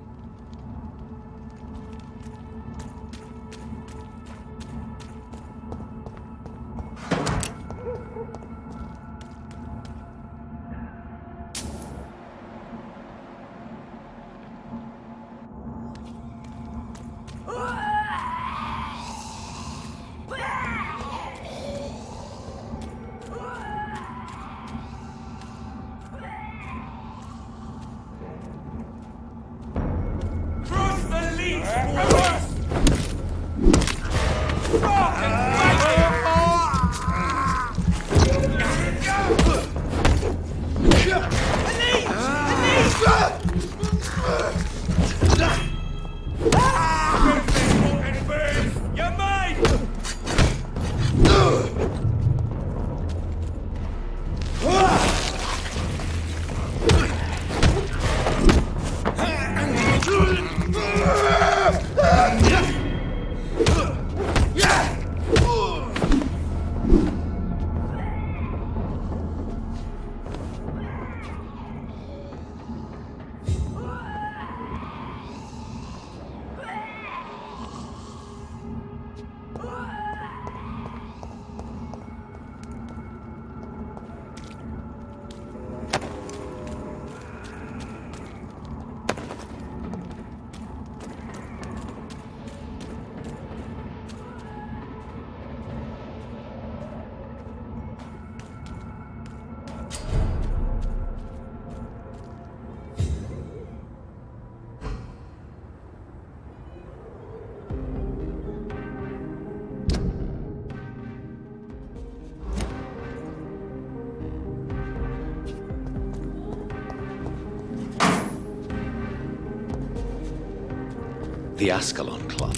The Ascalon Club.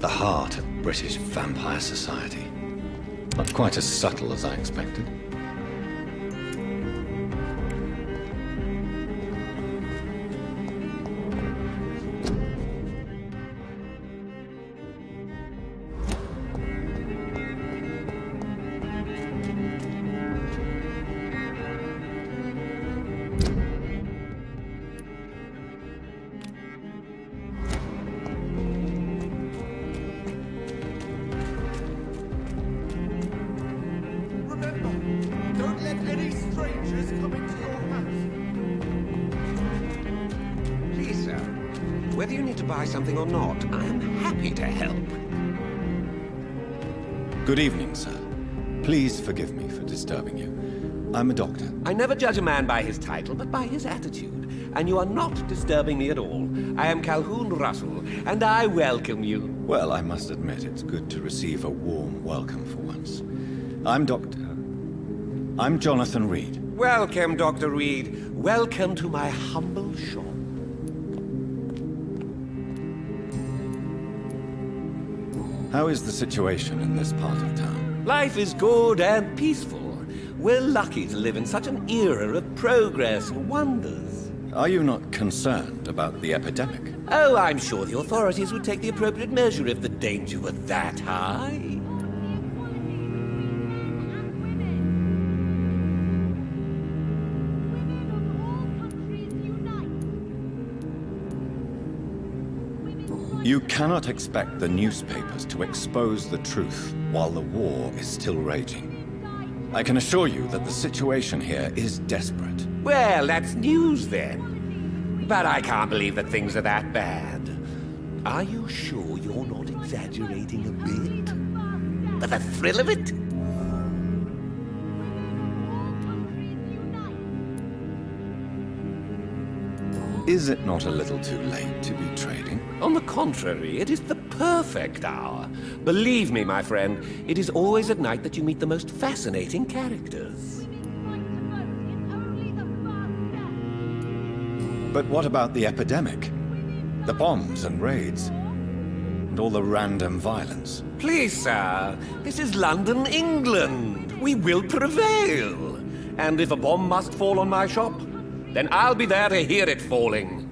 The heart of British vampire society. Not quite as subtle as I expected. Whether you need to buy something or not, I am happy to help. Good evening, sir. Please forgive me for disturbing you. I'm a doctor. I never judge a man by his title, but by his attitude. And you are not disturbing me at all. I am Calhoun Russell, and I welcome you. Well, I must admit it's good to receive a warm welcome for once. I'm Jonathan Reed. Welcome, Dr. Reed. Welcome to my humble shop. How is the situation in this part of town? Life is good and peaceful. We're lucky to live in such an era of progress and wonders. Are you not concerned about the epidemic? Oh, I'm sure the authorities would take the appropriate measure if the danger were that high. You cannot expect the newspapers to expose the truth while the war is still raging. I can assure you that the situation here is desperate. Well, that's news then. But I can't believe that things are that bad. Are you sure you're not exaggerating a bit? For the thrill of it? Is it not a little too late to be trading? On the contrary, it is the perfect hour. Believe me, my friend, it is always at night that you meet the most fascinating characters. But what about the epidemic? The bombs and raids? And all the random violence? Please, sir, this is London, England. We will prevail. And if a bomb must fall on my shop, then I'll be there to hear it falling.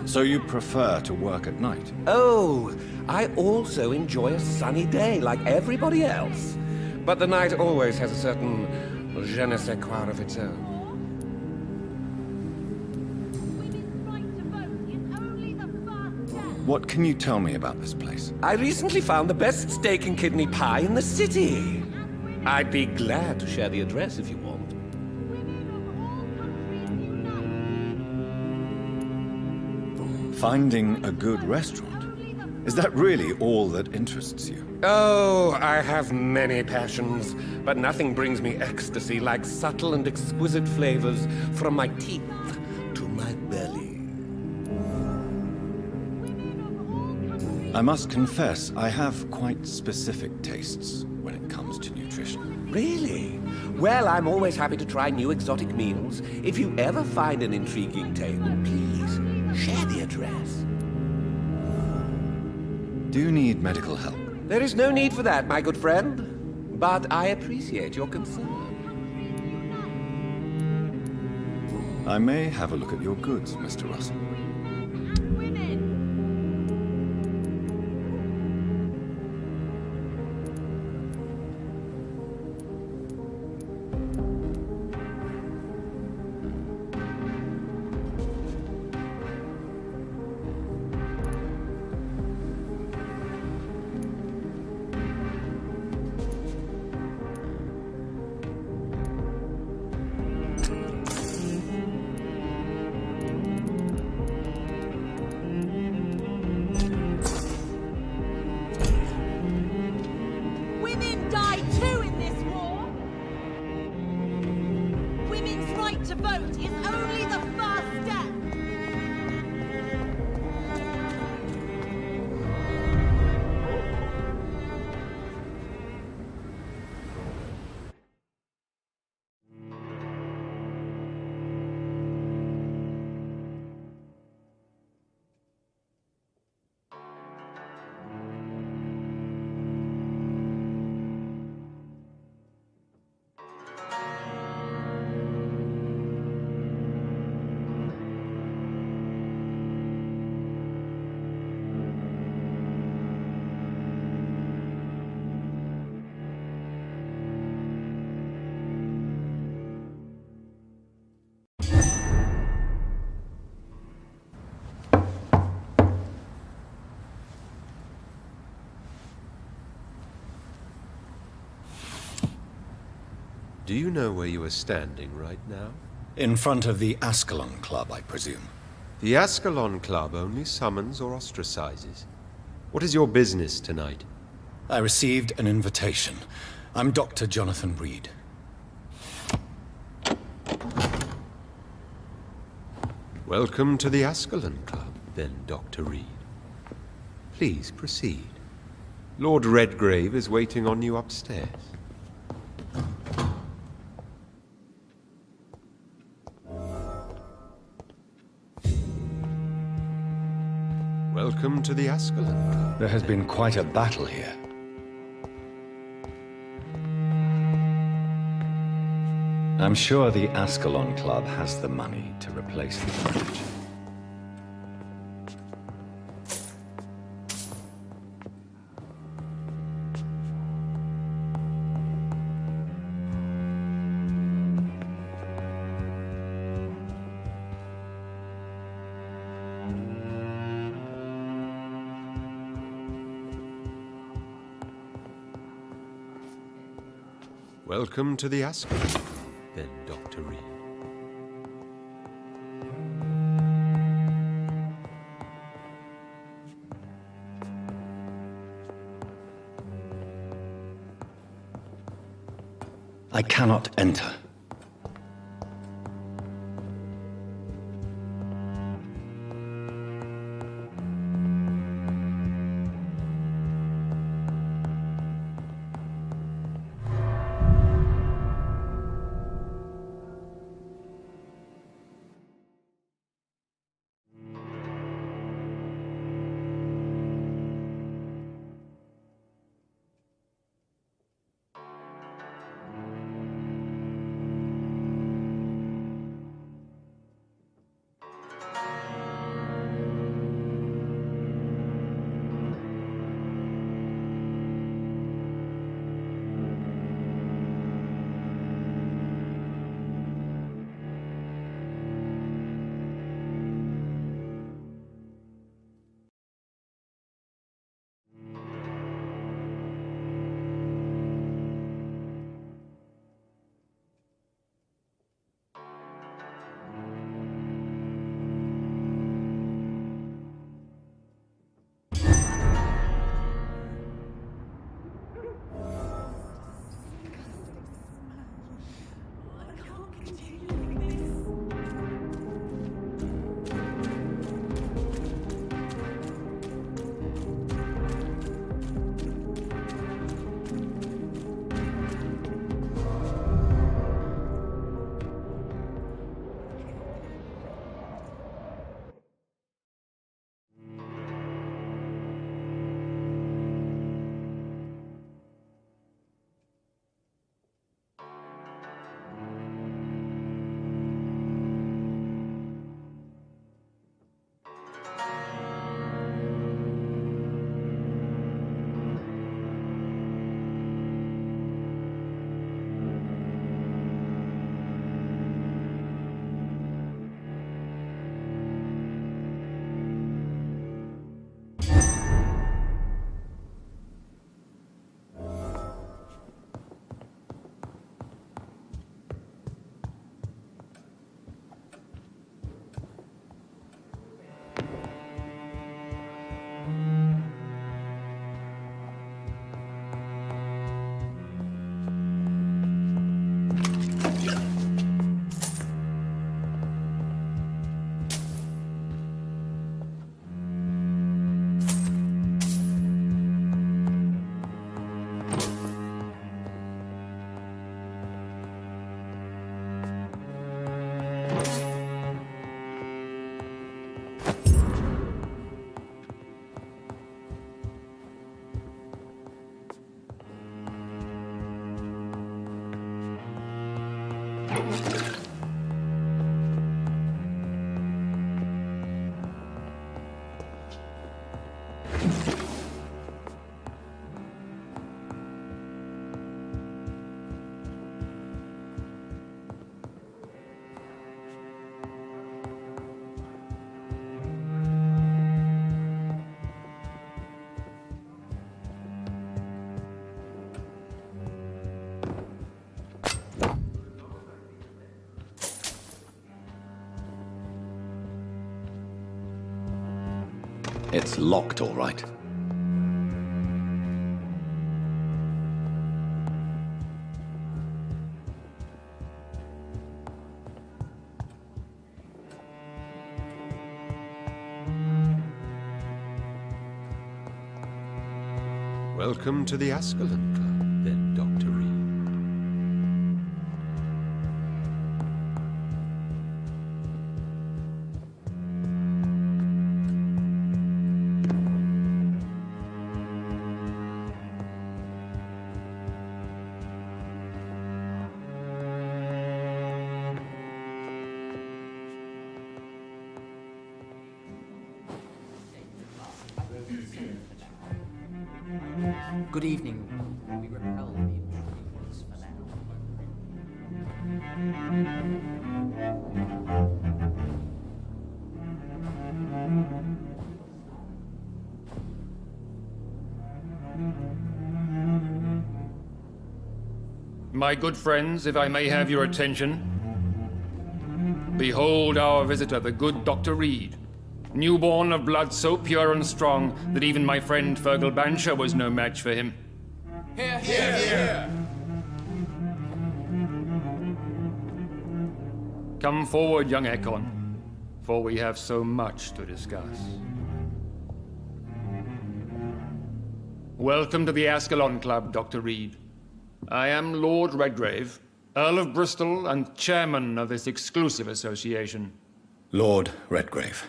So you prefer to work at night? Oh, I also enjoy a sunny day like everybody else. But the night always has a certain je ne sais quoi of its own. What can you tell me about this place? I recently found the best steak and kidney pie in the city. I'd be glad to share the address if you want. Finding a good restaurant? Is that really all that interests you? Oh, I have many passions, but nothing brings me ecstasy like subtle and exquisite flavors from my teeth to my belly. I must confess, I have quite specific tastes when it comes to nutrition. Really? Well, I'm always happy to try new exotic meals. If you ever find an intriguing table, please share the address. Do you need medical help? There is no need for that, my good friend. But I appreciate your concern. I may have a look at your goods, Mr. Russell. Do you know where you are standing right now? In front of the Ascalon Club, I presume. The Ascalon Club only summons or ostracizes. What is your business tonight? I received an invitation. I'm Dr. Jonathan Reed. Welcome to the Ascalon Club, then, Dr. Reed. Please proceed. Lord Redgrave is waiting on you upstairs. Welcome to the Ascalon Club. There has been quite a battle here. I'm sure the Ascalon Club has the money to replace the furniture. Welcome to the Ascalon Club, then, Dr. Reed. I cannot enter. It's locked, all right. Welcome to the Ascalon Club, then, Dr. Reed. Good evening. We repel the intruders for now. My good friends, if I may have your attention. Behold our visitor, the good Dr. Reed. Newborn of blood so pure and strong that even my friend Fergal Bancher was no match for him. Here, here, here! Come forward, young Ekon, for we have so much to discuss. Welcome to the Ascalon Club, Dr. Reed. I am Lord Redgrave, Earl of Bristol and chairman of this exclusive association. Lord Redgrave.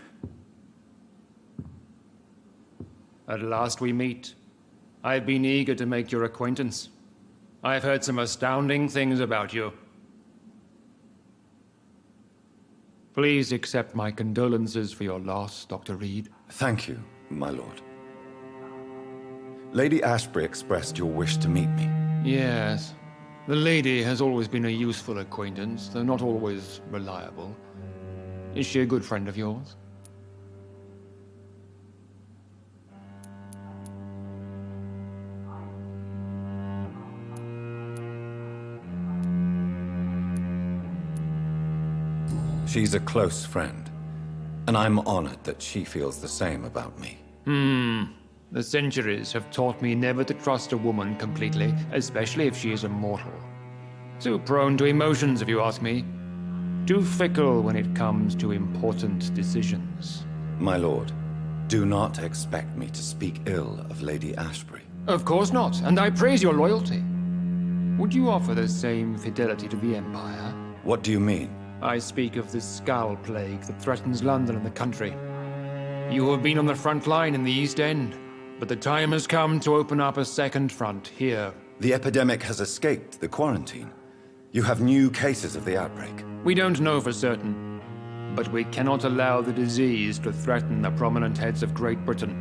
At last we meet. I've been eager to make your acquaintance. I've heard some astounding things about you. Please accept my condolences for your loss, Dr. Reed. Thank you, my lord. Lady Ashbury expressed your wish to meet me. Yes. The lady has always been a useful acquaintance, though not always reliable. Is she a good friend of yours? She's a close friend, and I'm honored that she feels the same about me. The centuries have taught me never to trust a woman completely, especially if she is a mortal. Too prone to emotions, if you ask me. Too fickle when it comes to important decisions. My lord, do not expect me to speak ill of Lady Ashbury. Of course not, and I praise your loyalty. Would you offer the same fidelity to the Empire? What do you mean? I speak of the Skull Plague that threatens London and the country. You have been on the front line in the East End, but the time has come to open up a second front here. The epidemic has escaped the quarantine. You have new cases of the outbreak. We don't know for certain, but we cannot allow the disease to threaten the prominent heads of Great Britain.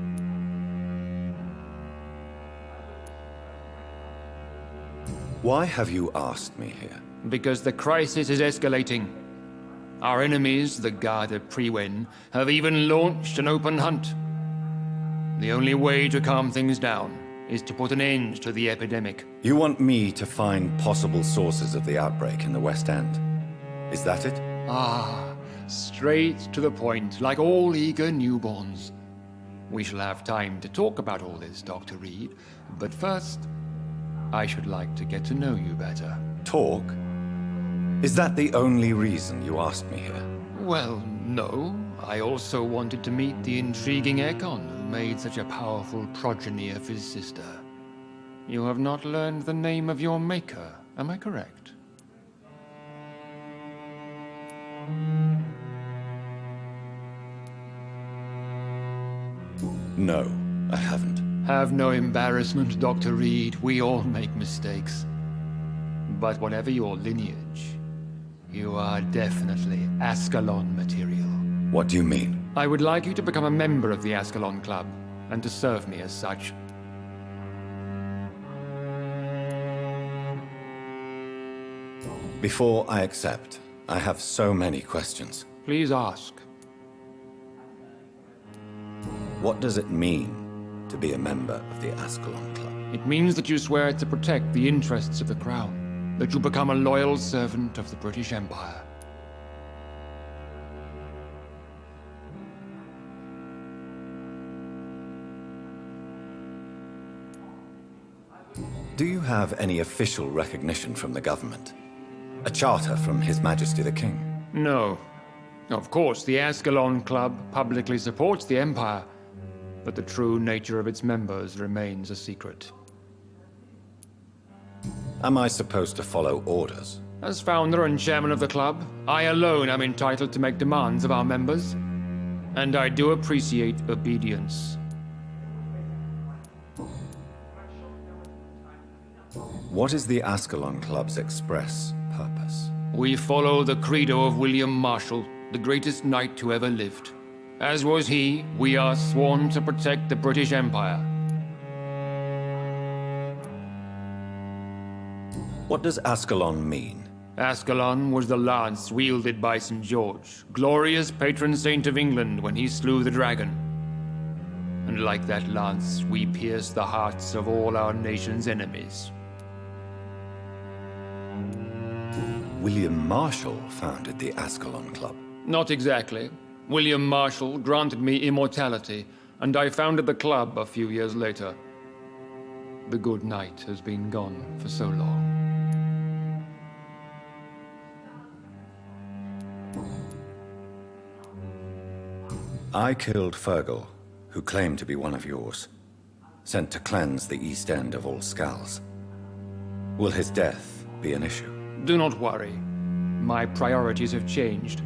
Why have you asked me here? Because the crisis is escalating. Our enemies, the Garda Priwen, have even launched an open hunt. The only way to calm things down is to put an end to the epidemic. You want me to find possible sources of the outbreak in the West End? Is that it? Ah, straight to the point, like all eager newborns. We shall have time to talk about all this, Dr. Reed, but first, I should like to get to know you better. Talk? Is that the only reason you asked me here? Well, no. I also wanted to meet the intriguing Ekon, who made such a powerful progeny of his sister. You have not learned the name of your maker, am I correct? No, I haven't. Have no embarrassment, Dr. Reed. We all make mistakes. But whatever your lineage, you are definitely Ascalon material. What do you mean? I would like you to become a member of the Ascalon Club, and to serve me as such. Before I accept, I have so many questions. Please ask. What does it mean to be a member of the Ascalon Club? It means that you swear to protect the interests of the Crown, that you become a loyal servant of the British Empire. Do you have any official recognition from the government? A charter from His Majesty the King? No. Of course, the Ascalon Club publicly supports the Empire, but the true nature of its members remains a secret. Am I supposed to follow orders? As founder and chairman of the club, I alone am entitled to make demands of our members, and I do appreciate obedience. What is the Ascalon Club's express purpose? We follow the credo of William Marshall, the greatest knight who ever lived. As was he, we are sworn to protect the British Empire. What does Ascalon mean? Ascalon was the lance wielded by St. George, glorious patron saint of England when he slew the dragon. And like that lance, we pierce the hearts of all our nation's enemies. William Marshall founded the Ascalon Club. Not exactly. William Marshall granted me immortality, and I founded the club a few years later. The good knight has been gone for so long. I killed Fergal, who claimed to be one of yours, sent to cleanse the East End of all Skulls. Will his death be an issue? Do not worry. My priorities have changed.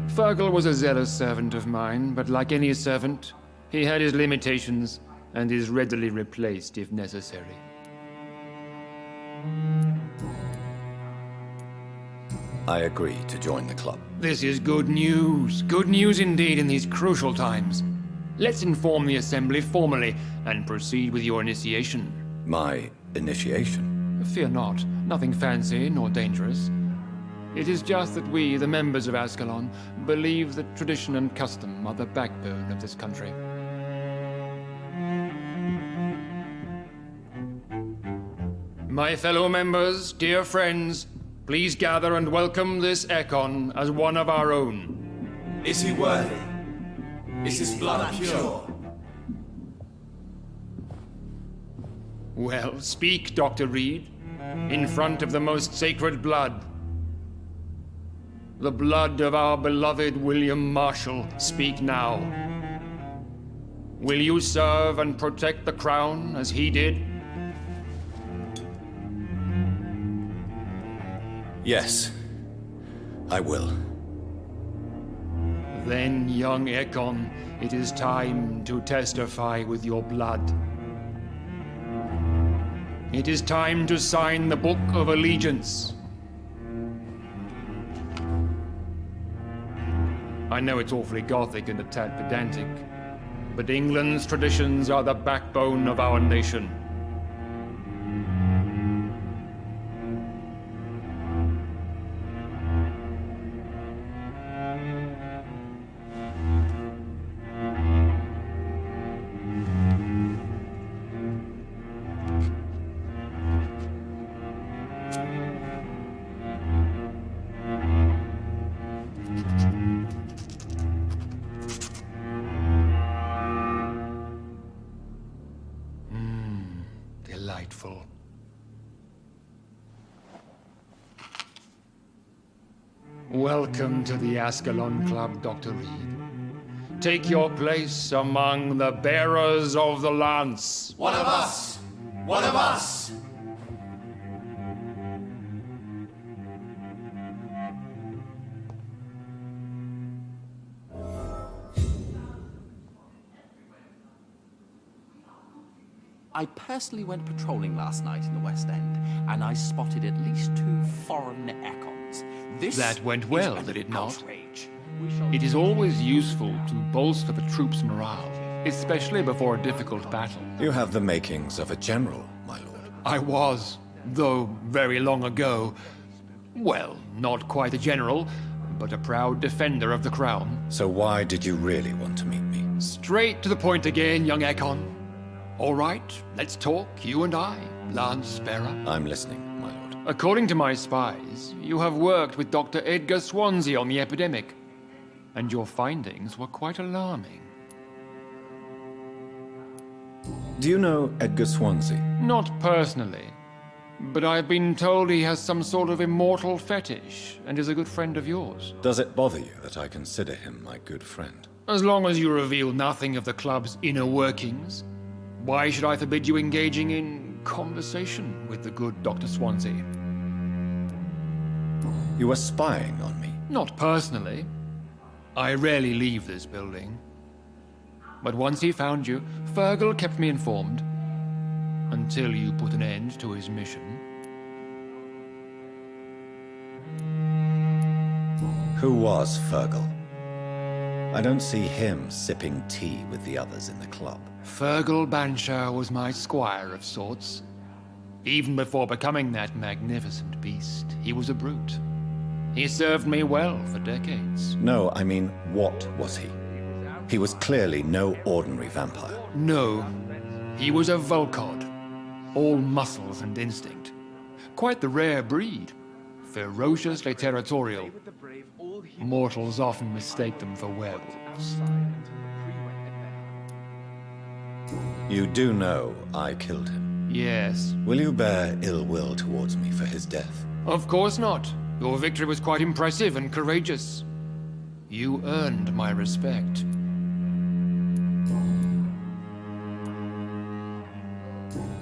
Fergal was a zealous servant of mine, but like any servant, he had his limitations and is readily replaced if necessary. I agree to join the club. This is good news. Good news indeed in these crucial times. Let's inform the Assembly formally and proceed with your initiation. My initiation? Fear not. Nothing fancy nor dangerous. It is just that we, the members of Ascalon, believe that tradition and custom are the backbone of this country. My fellow members, dear friends, please gather and welcome this Ekon as one of our own. Is he worthy? Is his blood pure? Well, speak, Dr. Reed, in front of the most sacred blood. The blood of our beloved William Marshall, speak now. Will you serve and protect the crown as he did? Yes, I will. Then, young Ekon, it is time to testify with your blood. It is time to sign the Book of Allegiance. I know it's awfully gothic and a tad pedantic, but England's traditions are the backbone of our nation. Delightful. Welcome to the Ascalon Club, Dr. Reed. Take your place among the bearers of the lance. One of us! One of us! I personally went patrolling last night in the West End, and I spotted at least 2 foreign Ekons. That went well, did it not? Outrage. It is always useful to bolster the troops' morale, especially before a difficult battle. You have the makings of a general, my lord. I was, though very long ago. Well, not quite a general, but a proud defender of the crown. So why did you really want to meet me? Straight to the point again, young Ekon. All right, let's talk, you and I, Lance Bearer. I'm listening, my lord. According to my spies, you have worked with Dr. Edgar Swansea on the epidemic, and your findings were quite alarming. Do you know Edgar Swansea? Not personally, But I've been told he has some sort of immortal fetish and is a good friend of yours. Does it bother you that I consider him my good friend? As long as you reveal nothing of the club's inner workings, why should I forbid you engaging in conversation with the good Dr. Swansea? You were spying on me? Not personally. I rarely leave this building. But once he found you, Fergal kept me informed. Until you put an end to his mission. Who was Fergal? I don't see him sipping tea with the others in the club. Fergal Banshire was my squire of sorts. Even before becoming that magnificent beast, he was a brute. He served me well for decades. No, I mean, what was he? He was clearly no ordinary vampire. No, he was a Volcod. All muscles and instinct. Quite the rare breed. Ferociously territorial. Mortals often mistake them for werewolves. You do know I killed him? Yes. Will you bear ill will towards me for his death? Of course not. Your victory was quite impressive and courageous. You earned my respect.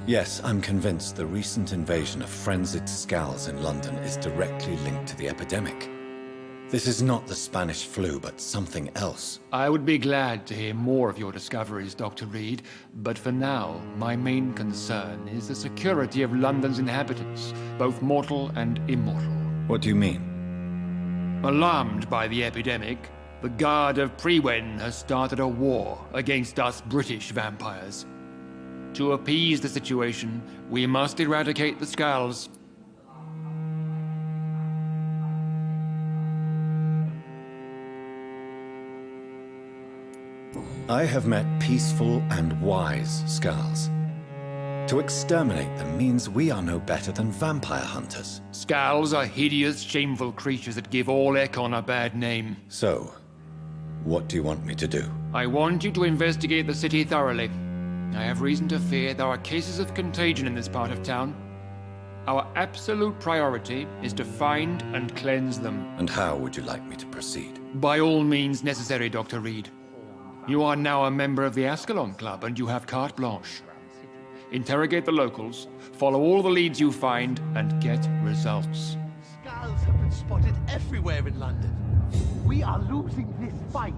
Yes, I'm convinced the recent invasion of frenzied Skulls in London is directly linked to the epidemic. This is not the Spanish flu, but something else. I would be glad to hear more of your discoveries, Dr. Reed, but for now, my main concern is the security of London's inhabitants, both mortal and immortal. What do you mean? Alarmed by the epidemic, the Guard of Prewen has started a war against us British vampires. To appease the situation, we must eradicate the Skulls. I have met peaceful and wise Skulls. To exterminate them means we are no better than vampire hunters. Skulls are hideous, shameful creatures that give all Ekon a bad name. So, what do you want me to do? I want you to investigate the city thoroughly. I have reason to fear there are cases of contagion in this part of town. Our absolute priority is to find and cleanse them. And how would you like me to proceed? By all means necessary, Dr. Reed. You are now a member of the Ascalon Club and you have carte blanche. Interrogate the locals, follow all the leads you find, and get results. Skulls have been spotted everywhere in London. We are losing this fight.